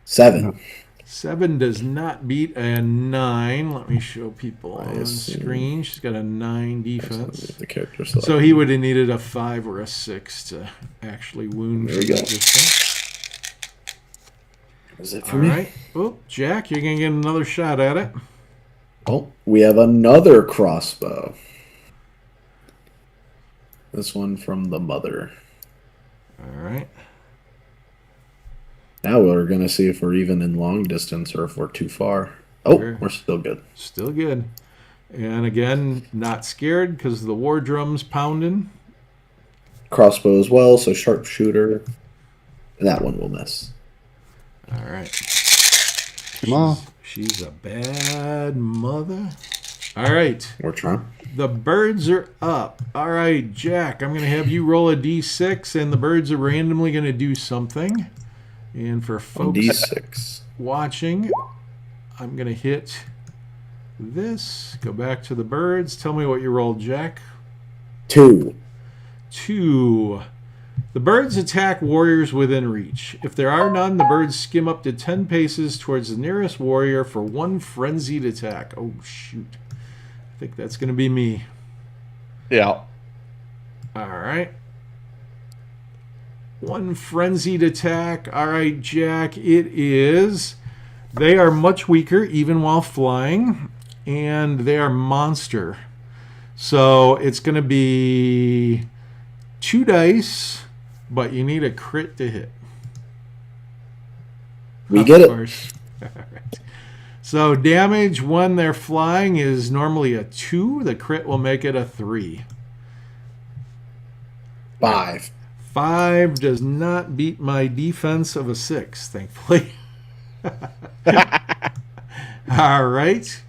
7. 7 does not beat a 9. Let me show people I on assume- screen. She's got a 9 defense. The character So he would have needed a 5 or a 6 to actually wound. There we go. this Is it thing. for All me? right. Oh, Jack, you're going to get another shot at it. Oh, we have another crossbow. This one from the mother. All right. Now we're going to see if we're even in long distance or if we're too far. Oh, Sure. we're still good. Still good. And again, not scared because the war drum's pounding. Crossbow as well, so sharpshooter. That one will miss. All right. Come on. She's a bad mother. All right. We're trying. The birds are up. All right, Jack, I'm going to have you roll a d6, and the birds are randomly going to do something. And for folks D6. watching, I'm going to hit this. Go back to the birds. Tell me what you rolled, Jack. 2. 2. The birds attack warriors within reach. If there are none, the birds skim up to 10 paces towards the nearest warrior for 1 frenzied attack. Oh, shoot. I think that's going to be me. Yeah. All right. 1 frenzied attack. All right, Jack, it is. They are much weaker even while flying, and they are monster. So it's going to be 2 dice, but you need a crit to hit. We get it. All right. So damage when they're flying is normally a 2. The crit will make it a 3. 5. 5 does not beat my defense of a 6, thankfully. All right.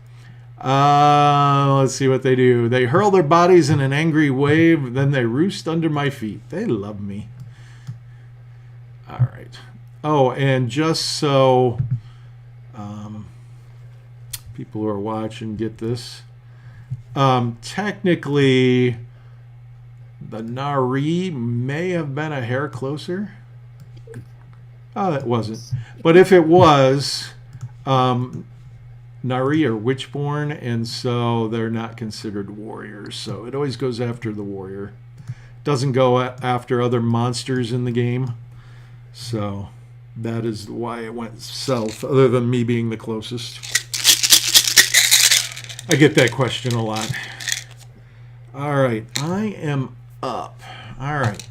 Let's see what they do. They hurl their bodies in an angry wave, then they roost under my feet. They love me. All right. Oh, and just so people who are watching get this, technically the Nari may have been a hair closer. Oh, it wasn't. But if it was, Nari are Witchborn, and so they're not considered warriors. So it always goes after the warrior. Doesn't go after other monsters in the game. So that is why it went south, other than me being the closest. I get that question a lot. All right, I am up. All right.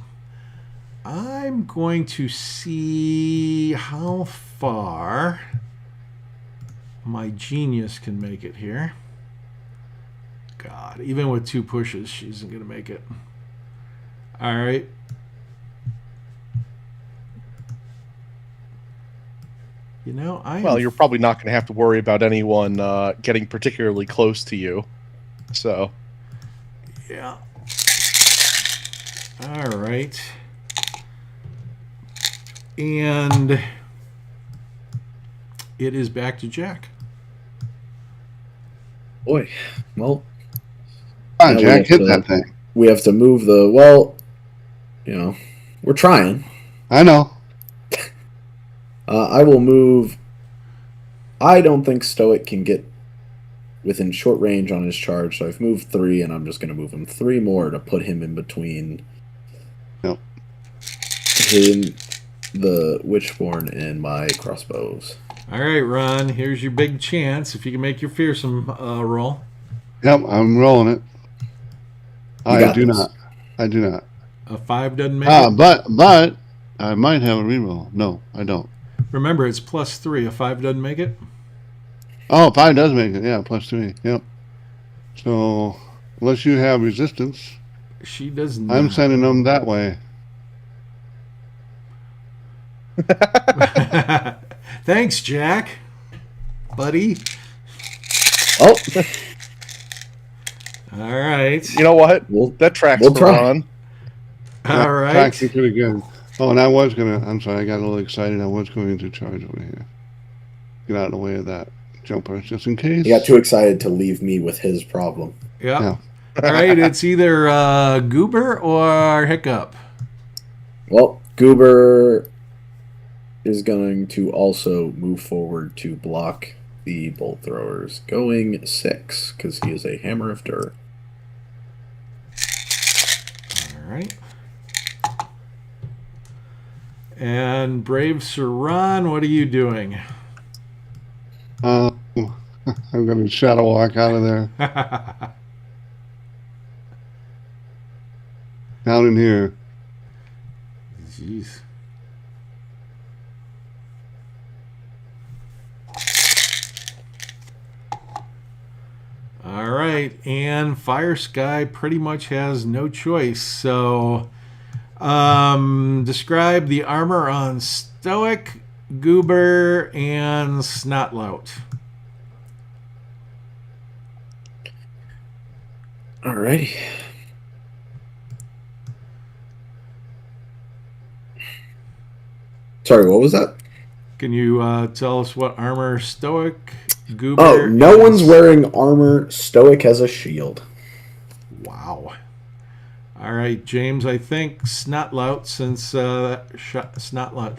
I'm going to see how far my genius can make it here. God, even with 2 pushes, she isn't going to make it. All right. You know, Well, you're probably not going to have to worry about anyone getting particularly close to you. So. Yeah. All right. And it is back to Jack. Boy. Well. Come on, we Jack, have hit to- that thing. We have to move the. Well, we're trying. I know. I will move. I don't think Stoic can get within short range on his charge, so I've moved 3, and I'm just going to move him 3 more to put him in between Yep. him, the Witchborn, and my crossbows. All right, Ron, here's your big chance. If you can make your fearsome roll. Yep, I'm rolling it. I got do this. not. I do not. A 5 doesn't make it. But I might have a reroll. No, I don't. Remember, it's +3. A 5 doesn't make it. Oh, 5 does make it. Yeah, +3. Yep. So, unless you have resistance, She does not. I'm sending them that way. Thanks, Jack. Buddy. Oh, All right. You know what? We'll- That tracks we'll for try. Ron. All right. Tracking pretty good. Oh, and I'm sorry, I got a little excited. I was going to charge over here. Get out of the way of that jumper, just in case. he got too excited to leave me with his problem. Yeah. Yeah. All right. It's either Goober or Hiccup. Well, Goober is going to also move forward to block the bolt throwers, going 6 because he is a hammer of dirt. All right. And Brave Sir Ron, what are you doing? I'm going to shadow walk out of there. Down in here. Jeez. All right, and Fire Sky pretty much has no choice. So, describe the armor on Stoic, Goober, and Snotlout. Alrighty. Sorry, what was that? Can you tell us what armor Stoic, Goober? Oh, no one's wearing armor. Stoic has a shield. Wow. All right, James. I think Snotlout, since Snotlout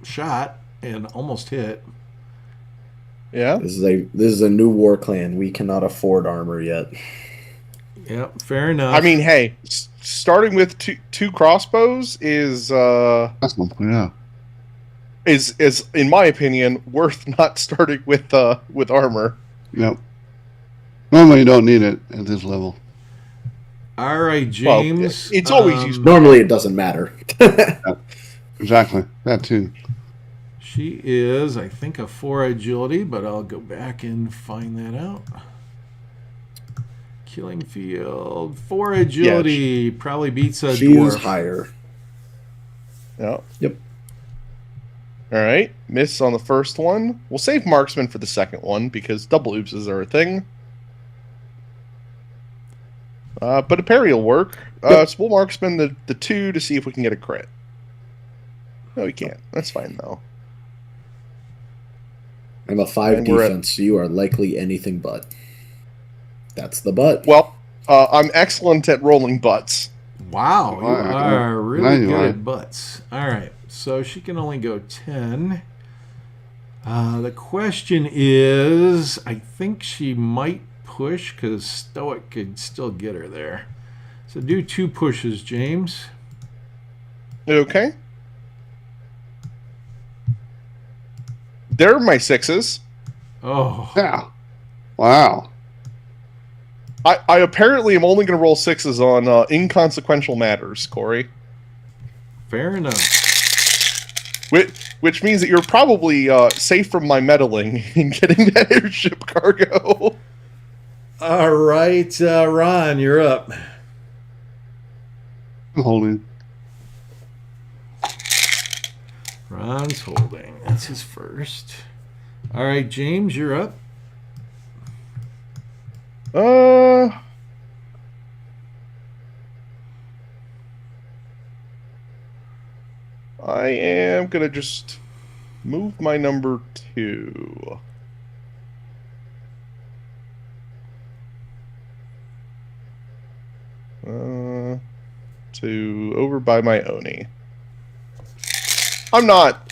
shot and almost hit. Yeah. This is a new war clan. We cannot afford armor yet. Yep, fair enough. I mean, hey, starting with two crossbows is That's one point out. is in my opinion worth not starting with armor. Yep. Normally you don't need it at this level. All right, James. Well, it's always used. Normally, it doesn't matter. Exactly. That too. She is, I think, a 4 agility, but I'll go back and find that out. Killing field, 4 agility, probably beats a She dwarf. is higher. Yeah. Yep. All right, miss on the first one. We'll save marksman for the second one because double oopses are a thing. But a parry will work. So we'll marksman the 2 to see if we can get a crit. No, we can't. That's fine though. I'm a 5 And we're defense, so you are likely anything but. That's the butt. Well, I'm excellent at rolling butts. Wow, you Wow. are Now really you good are. at butts. All right, so she can only go 10. The question is, I think she might push because Stoic could still get her there. So do 2 pushes, James. Okay. There are my 6s. Oh, Yeah. Wow. I apparently am only going to roll 6s on inconsequential matters, Corey. fair enough. Which means that you're probably safe from my meddling in getting that airship cargo. All right, Ron, you're up. I'm holding. Ron's holding. That's his first. All right, James, you're up. I am gonna just move my number 2. To over by my Oni. I'm not,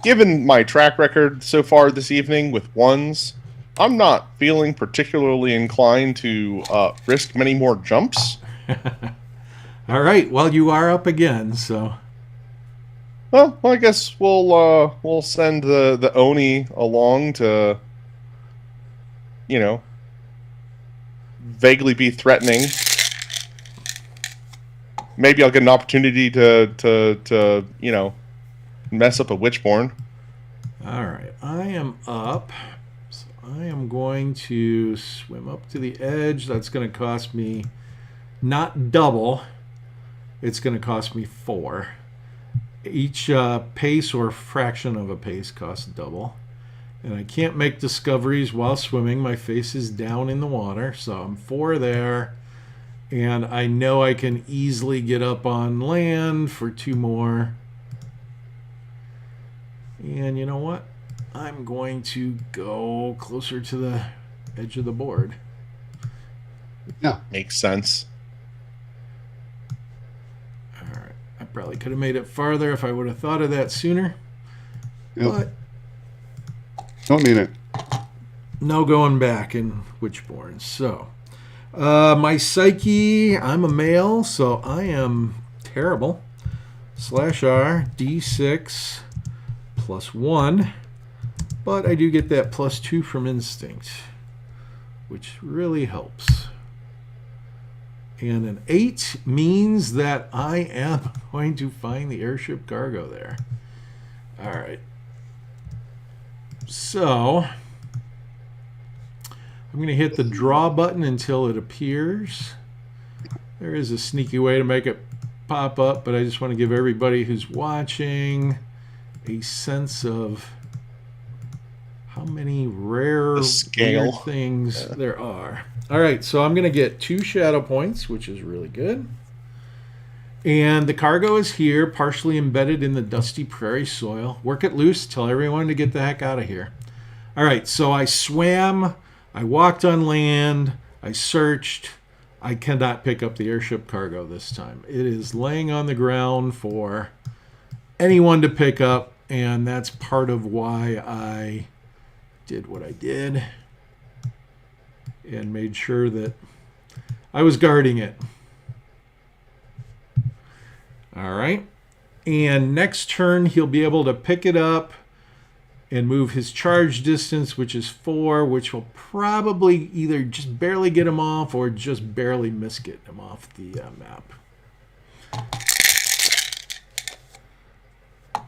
given my track record so far this evening with 1s, I'm not feeling particularly inclined to risk many more jumps. All right, well, you are up again, so. Well, I guess we'll send the Oni along to, you know, vaguely be threatening. Maybe I'll get an opportunity to you know, mess up a WitchBorn. All right, I am up. So I am going to swim up to the edge. That's going to cost me not double. It's going to cost me 4. Each pace or fraction of a pace costs double. And I can't make discoveries while swimming. My face is down in the water, so I'm 4 there. And I know I can easily get up on land for 2 more. And you know what? I'm going to go closer to the edge of the board. Yeah. Makes sense. All right. I probably could have made it farther if I would have thought of that sooner. Yep. But Don't need it. no going back in WitchBorn. So, my psyche, I'm a male, so I am terrible. /R, D6, +1. But I do get that +2 from instinct, which really helps. And an 8 means that I am going to find the airship cargo there. All right. So I'm going to hit the draw button until it appears. There is a sneaky way to make it pop up, but I just want to give everybody who's watching a sense of how many rare The scale. weird things there are. All right, so I'm going to get 2 shadow points, which is really good. And the cargo is here, partially embedded in the dusty prairie soil. Work it loose, tell everyone to get the heck out of here. All right, so I swam, I walked on land, I searched. I cannot pick up the airship cargo this time. It is laying on the ground for anyone to pick up, and that's part of why I did what I did and made sure that I was guarding it. All right. And next turn, he'll be able to pick it up and move his charge distance, which is 4, which will probably either just barely get him off or just barely miss getting him off the map.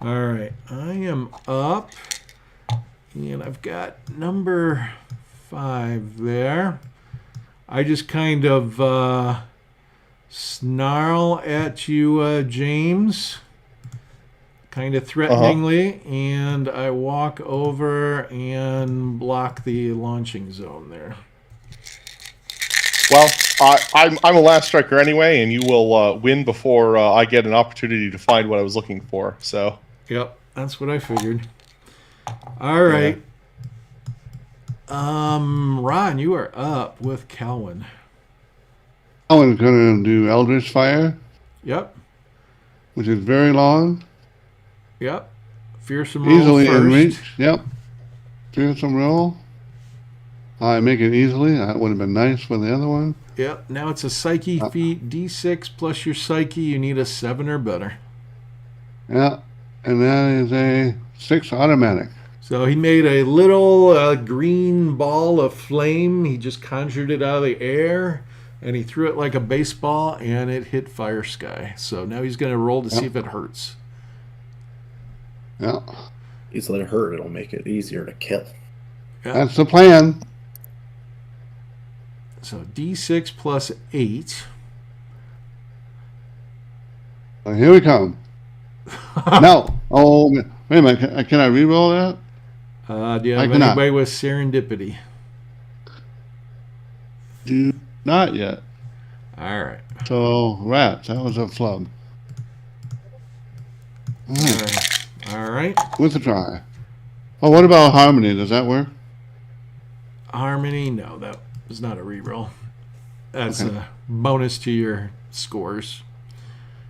All right, I am up, and I've got number 5 there. I just kind of snarl at you, James, kind of threateningly, and I walk over and block the launching zone there. Well, I'm a last striker anyway, and you will win before I get an opportunity to find what I was looking for. So. Yep, that's what I figured. All right. Yeah. Ron, you are up with Calvin. I'm going to do Eldritch Fire. Yep. Which is very long. Yep. Fearsome roll Easily first. in reach. Yep. Fearsome roll. I make it easily. That would have been nice for the other one. Yep. Now it's a Psyche feat. D6 plus your Psyche. You need a 7 or better. Yeah. And that is a 6 automatic. So he made a little green ball of flame. He just conjured it out of the air, and he threw it like a baseball, and it hit Fire Sky. So now he's going to roll to see if it hurts. Yeah. Just let it hurt. It'll make it easier to kill. Yep. That's the plan. So D6 plus 8. So here we come. No. Oh, wait a minute. Can I re-roll that? Do you have cannot. anybody with serendipity? Do not yet. All right. So, rats. That was a flub. All right. With a try. Oh, what about Harmony? Does that work? Harmony? No, that was not a reroll. That's Okay. a bonus to your scores.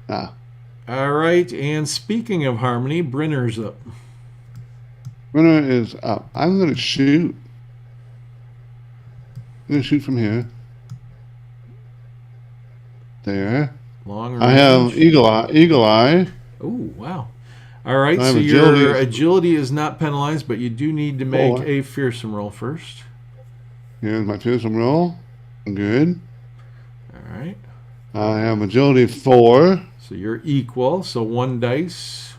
Ah. All right. And speaking of Harmony, Brenner's up. Runner is up. I'm going to shoot. I'm going to shoot from here. There. Long range. I have Eagle Eye. Oh, wow. All right. I have So agility. your agility is not penalized, but you do need to make 4. a fearsome roll first. Here's my fearsome roll. Good. All right. I have agility 4. So you're equal. So 1 dice.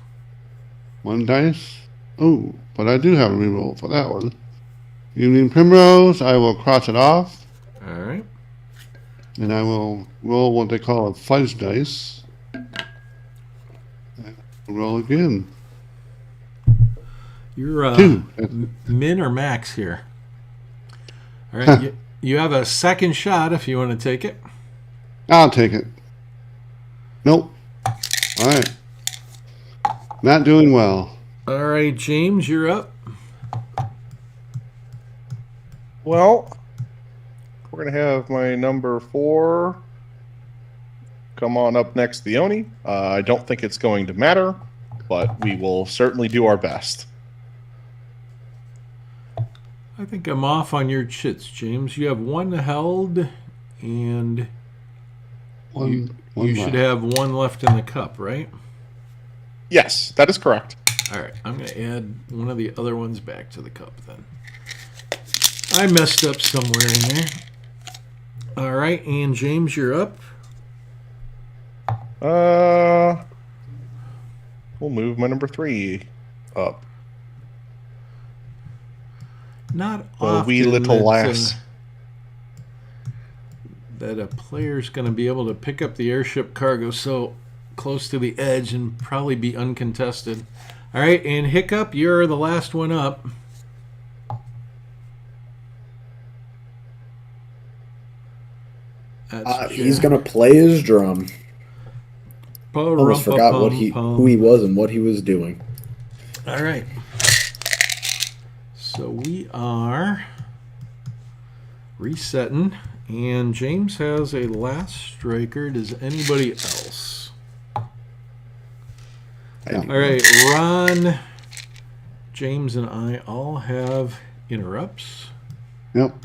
1 dice. Oh, but I do have a reroll for that one. Evening Primrose. I will cross it off. All right. And I will roll what they call a fudge dice. And roll again. You're 2. min or max here. All right. you have a second shot if you want to take it. I'll take it. Nope. All right. Not doing well. All right, James, you're up. Well, we're going to have my number 4 come on up next to the Oni. I don't think it's going to matter, but we will certainly do our best. I think I'm off on your chits, James. You have 1 held, and One you should have 1 left in the cup, right? Yes, that is correct. All right, I'm going to add one of the other ones back to the cup then. I messed up somewhere in there. All right, and James, you're up. We'll move my number 3 up. Not The often wee little that, lass. that a player's going to be able to pick up the airship cargo so close to the edge and probably be uncontested. All right, and Hiccup, you're the last one up. he's gonna play his drum. Almost forgot who he was and what he was doing. All right. So we are resetting, and James has a last striker. Does anybody else? Yeah. All right, Ron, James, and I all have interrupts. Yep.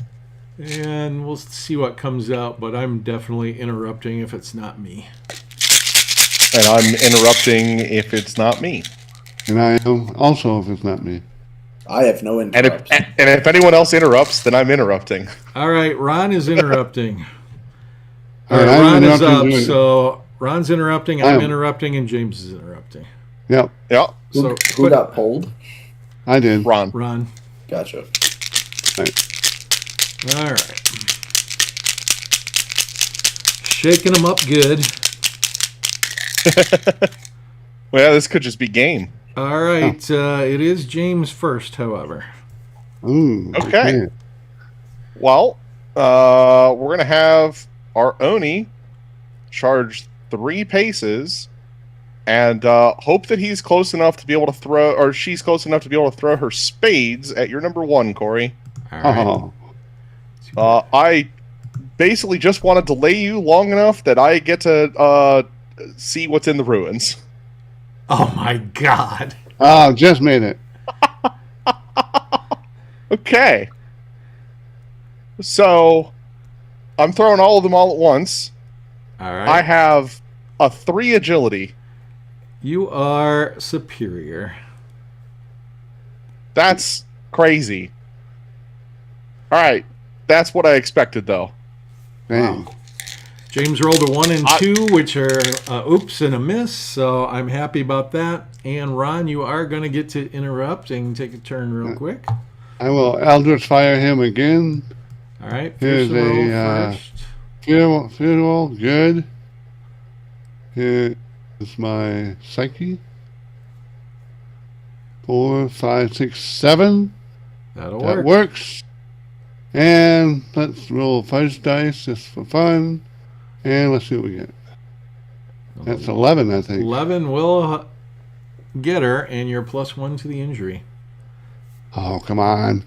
And we'll see what comes out, but I'm definitely interrupting if it's not me. And I'm interrupting if it's not me. And I am also if it's not me. I have no And interrupts. if anyone else interrupts, then I'm interrupting. All right, Ron is interrupting. All All right, right, I'm Ron is interrupting up, you. so Ron's interrupting, I'm interrupting, and James is interrupting. Yep, Yeah, So Who got pulled? I did. Ron. Ron. Gotcha. All right. Shaking them up good. Well, this could just be game. All right, it is James first, however. Ooh, Okay. Well, we're going to have our Oni charge 3 paces and hope that he's close enough to be able to throw, or she's close enough to be able to throw her spades at your number 1, Corey. All right. Oh, I basically just want to delay you long enough that I get to see what's in the ruins. Oh my God. oh, just made it. Okay. So, I'm throwing all of them all at once. All right. I have a 3 agility. You are superior. That's crazy. Alright. That's what I expected, though. Dang. Wow. James rolled a 1 and 2, which are oops and a miss, so I'm happy about that. And Ron, you are going to get to interrupt and take a turn real quick. I will Eldritch Fire him again. All right. Here's Fearsome roll a, first. Funeral, good. Here is my Psyche. 4, 5, 6, 7. That'll That work. works. And let's roll fudge dice just for fun. And let's see what we get. That's 11, I think. 11 will get her, and you're +1 to the injury. Oh, come on.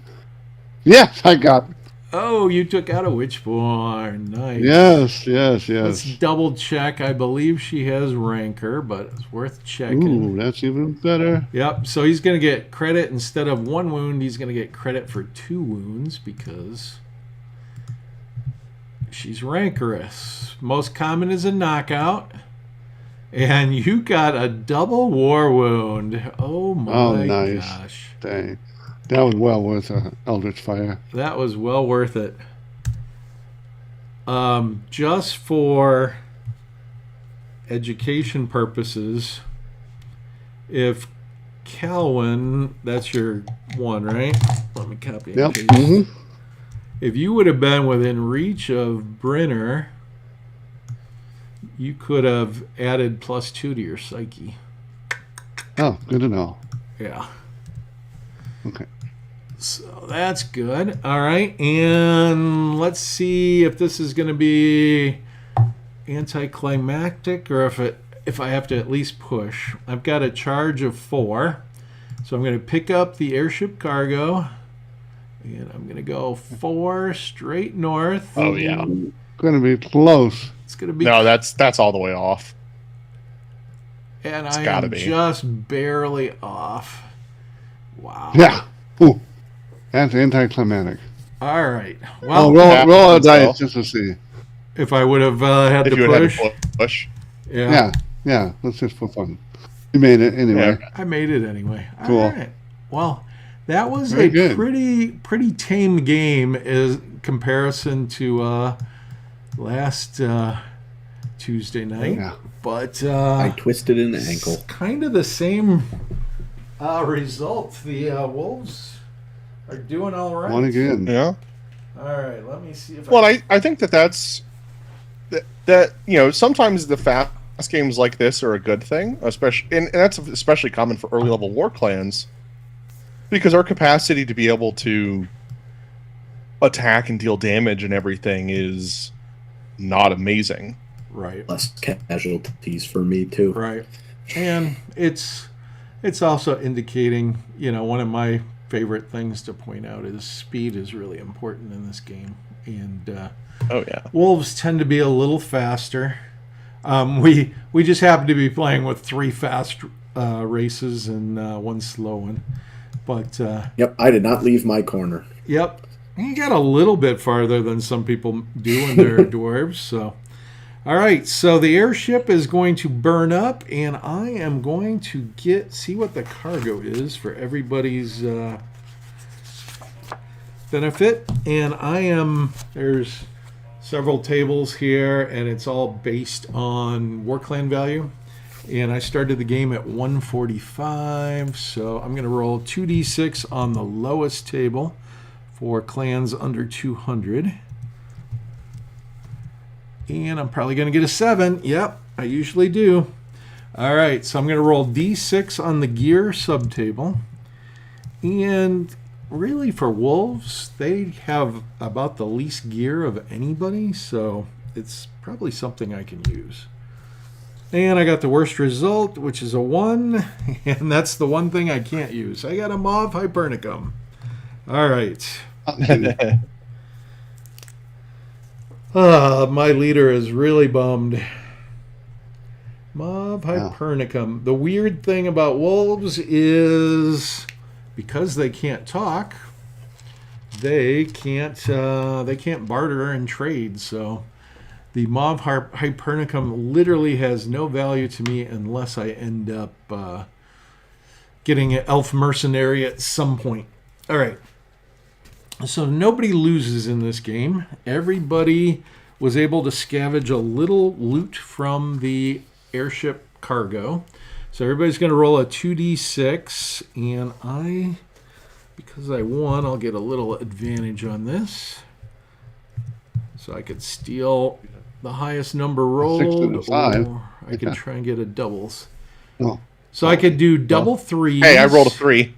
Yes, I got it. Oh, you took out a WitchBorn. Nice. Yes. Let's double check. I believe she has Rancor, but it's worth checking. Ooh, that's even better. Yep, so he's going to get credit instead of 1 wound. He's going to get credit for 2 wounds because she's rancorous. Most common is a knockout. And you got a double war wound. Oh my nice. gosh. Dang. That was well worth a Eldritch Fire. That was well worth it. Just for education purposes, if Calvin, that's your 1, right? Let me copy and Yep. paste. Mm-hmm. If you would have been within reach of Brenner, you could have added +2 to your Psyche. Oh, good to know. Yeah. Okay. So that's good. All right. And let's see if this is going to be anticlimactic or if I have to at least push. I've got a charge of 4. So I'm going to pick up the airship cargo. And I'm going to go 4 straight north. Oh, yeah. Going to be close. It's going to be... No, that's all the way off. And It's I gotta am be. just barely off. Wow. Yeah. Ooh. That's anticlimactic. All right. Oh, Well, roll a happens, dice though. just to see. if I would have had If to you had push. had to push. Yeah. That's just for fun. You made it anyway. Yeah. I made it anyway. Cool. All right. Well, that was Very a good. pretty tame game as comparison to last Tuesday night. Yeah. But I twisted an ankle. it's kind of the same result. The Wolves are doing all right. One again. Yeah. All right. Let me see if Well, I think that's sometimes the fast games like this are a good thing, especially and that's especially common for early level war clans, because our capacity to be able to attack and deal damage and everything is not amazing. Right. Less casualties for me too. Right. And it's also indicating, one of my favorite things to point out is speed is really important in this game. And Oh yeah. wolves tend to be a little faster. We just happen to be playing with 3 fast races and 1 slow one. But Yep, I did not leave my corner. yep, you got a little bit farther than some people do when they're dwarves. So, all right. So the airship is going to burn up, and I am going to see what the cargo is for everybody's benefit. And there's several tables here, and it's all based on war clan value. And I started the game at 145, so I'm going to roll 2d6 on the lowest table for clans under 200. And I'm probably going to get a 7. Yep, I usually do. All right, so I'm going to roll d6 on the gear subtable. And really, for wolves, they have about the least gear of anybody, so it's probably something I can use. And I got the worst result, which is a 1, and that's the one thing I can't use. I got a Mauve Hypernicum. All right. My leader is really bummed. Mauve Hypernicum. The weird thing about wolves is because they can't talk, they can't barter and trade, so the Mauve Hypernicum literally has no value to me unless I end up getting an elf mercenary at some point. All right. So nobody loses in this game. Everybody was able to scavenge a little loot from the airship cargo. So everybody's going to roll a 2d6. And because I won, I'll get a little advantage on this. So I could steal the highest number rolled, 6 and a 5. or I could try and get a doubles. Oh. So I could do double 3s. Hey, I rolled a 3.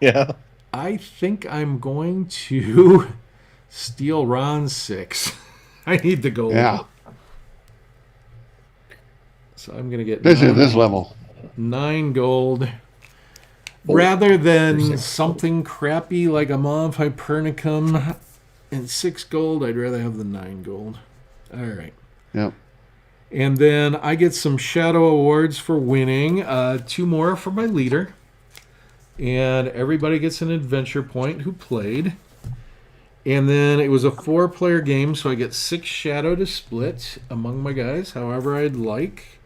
Yeah. I think I'm going to steal Ron's 6. I need the gold. Yeah. So I'm going to get Especially at this level. 9 gold. Rather than something crappy like a Mauve Hypernicum and 6 gold, I'd rather have the 9 gold. All right. Yep. And then I get some shadow awards for winning. 2 more for my leader. And everybody gets an adventure point who played. And then it was a 4-player game, so I get 6 shadow to split among my guys, however I'd like.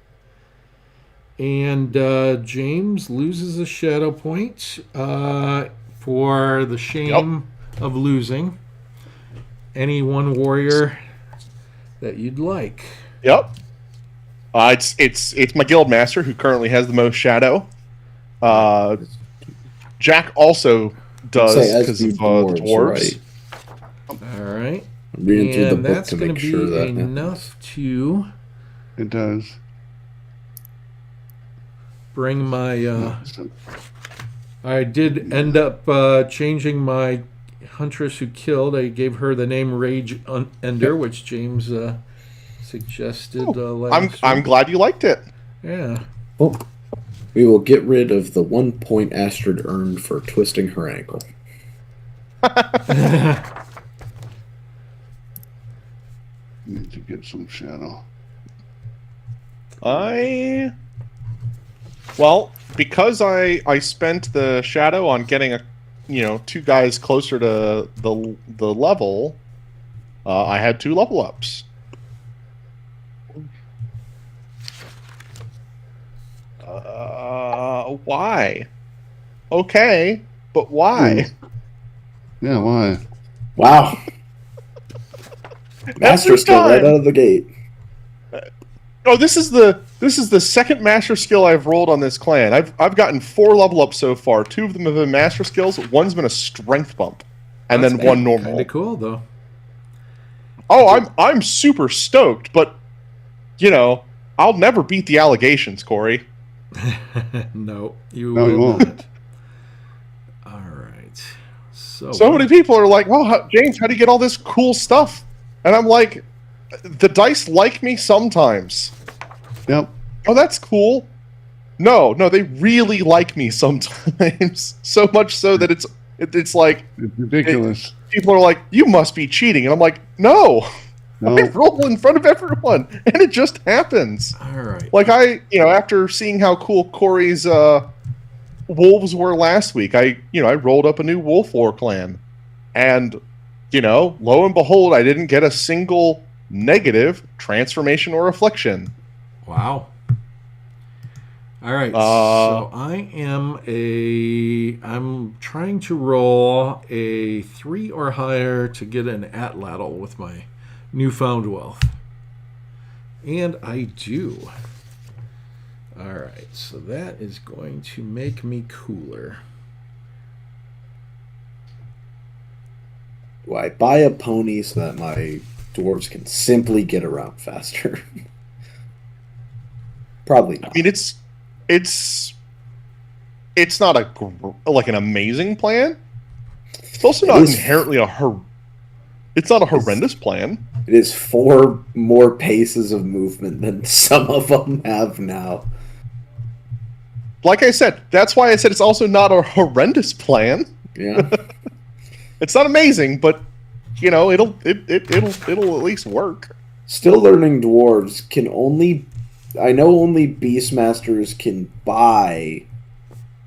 And James loses a shadow point for the shame of losing. Any one warrior that you'd like. Yep. It's my guild master who currently has the most shadow. Jack also does because of the dwarves. Right. All right. I'm reading through the And book that's to going make to sure be that enough to It does. bring my... I did end up changing my huntress who killed. I gave her the name Rage Ender, which James suggested last I'm week. glad you liked it. Yeah. Well, we will get rid of the 1 point Astrid earned for twisting her ankle. Need to get some shadow. Well, because I spent the shadow on getting 2 guys closer to the level, I had 2 level ups. Why? Okay, but why? Yeah, why? Wow. Master skill right out of the gate. Oh, this is the second master skill I've rolled on this clan. I've gotten 4 level ups so far. 2 of them have been master skills. One's been a strength bump, and then 1 normal. Kind of cool, though. Oh, I'm super stoked, but I'll never beat the allegations, Corey. No, you No, will you won't. not. All right. So many people are like, "Well, James, how do you get all this cool stuff?" And I'm like, the dice like me sometimes. Yep. Oh, that's cool. No, they really like me sometimes. So much so that it's like It's ridiculous. people are like, "You must be cheating," and I'm like, "No, No. I roll in front of everyone, and it just happens." All right. Like after seeing how cool Corey's wolves were last week, I rolled up a new wolf lore clan, and lo and behold, I didn't get a single negative transformation or affliction. Wow. All right. So I'm trying to roll a 3 or higher to get an atlatl with my newfound wealth. And I do. All right. So that is going to make me cooler. Do I buy a pony so that my dwarves can simply get around faster? Probably not. I mean, it's not like an amazing plan. It's also not inherently it's not a horrendous plan. It is 4 more paces of movement than some of them have now. Like I said, that's why I said it's also not a horrendous plan. Yeah. It's not amazing, but it'll at least work. Still learning dwarves can only... I know only Beastmasters can buy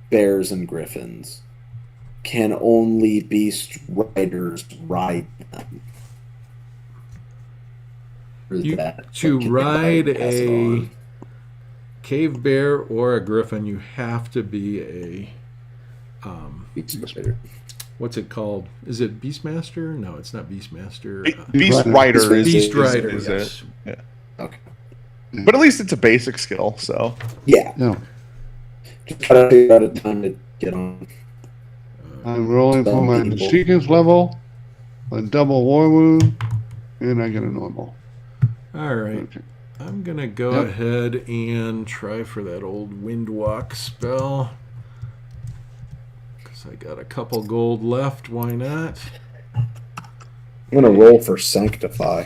bears and griffins. Can only Beast Riders ride them? To ride a cave bear or a griffin, you have to be a Beastmaster. what's it called? Is it Beastmaster? No, it's not Beastmaster. Beast Rider is Beast Rider. is Yes. it. Yeah. Okay. But at least it's a basic skill, so. Yeah. No. Just try to figure out a time to get on. I'm rolling for my People. sequence level, a double war wound, and I get a normal. All right. Okay. I'm going to go Yep. ahead and try for that old Windwalk spell. Because I got a couple gold left. Why not? I'm going to roll for Sanctify.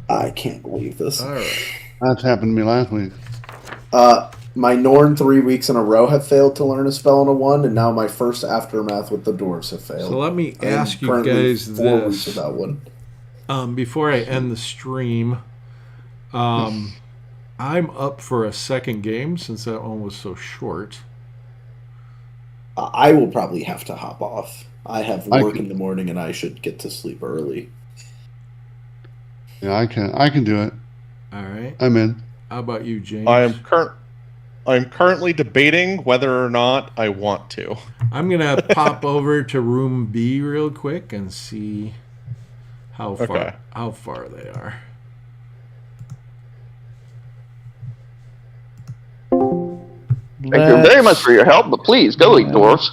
I can't believe this. All right. That's happened to me last week. My Norn 3 weeks in a row have failed to learn a spell on a 1, and now my first aftermath with the dwarves have failed. So let me I'm ask you currently guys 4 weeks this. without one. Before I end the stream, I'm up for a second game since that one was so short. I will probably have to hop off. I have I work can- in the morning, and I should get to sleep early. Yeah, I can do it. All right. I'm in. How about you, James? I'm currently debating whether or not I want to. I'm gonna pop over to room B real quick and see how far they are. Thank you very much for your help, but please go eat dwarfs.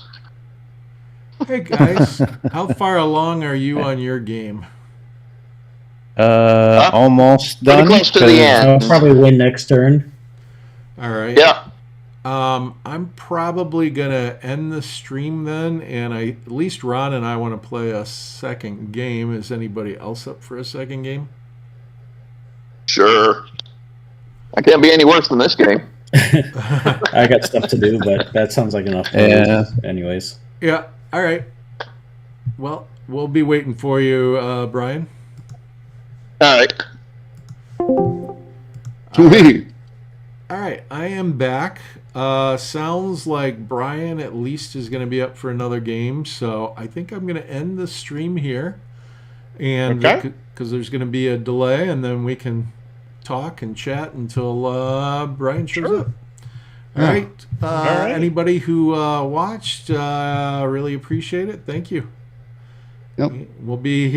Hey guys, how far along are you on your game? Almost Pretty done. close to the end. I'll probably win next turn. All right. Yeah. I'm probably gonna end the stream then, and at least Ron and I want to play a second game. Is anybody else up for a second game? Sure. I can't be any worse than this game. I got stuff to do, but that sounds like enough. Yeah. Anyways. Yeah. All right. Well, we'll be waiting for you, Brian. All right. Sweet. All right, I am back. Sounds like Brian at least is going to be up for another game, so I think I'm going to end the stream here, and Okay. because there's going to be a delay, and then we can talk and chat until Brian shows up. All Yeah. right. right. Anybody who watched, really appreciate it. Thank you. Yep. We'll be here.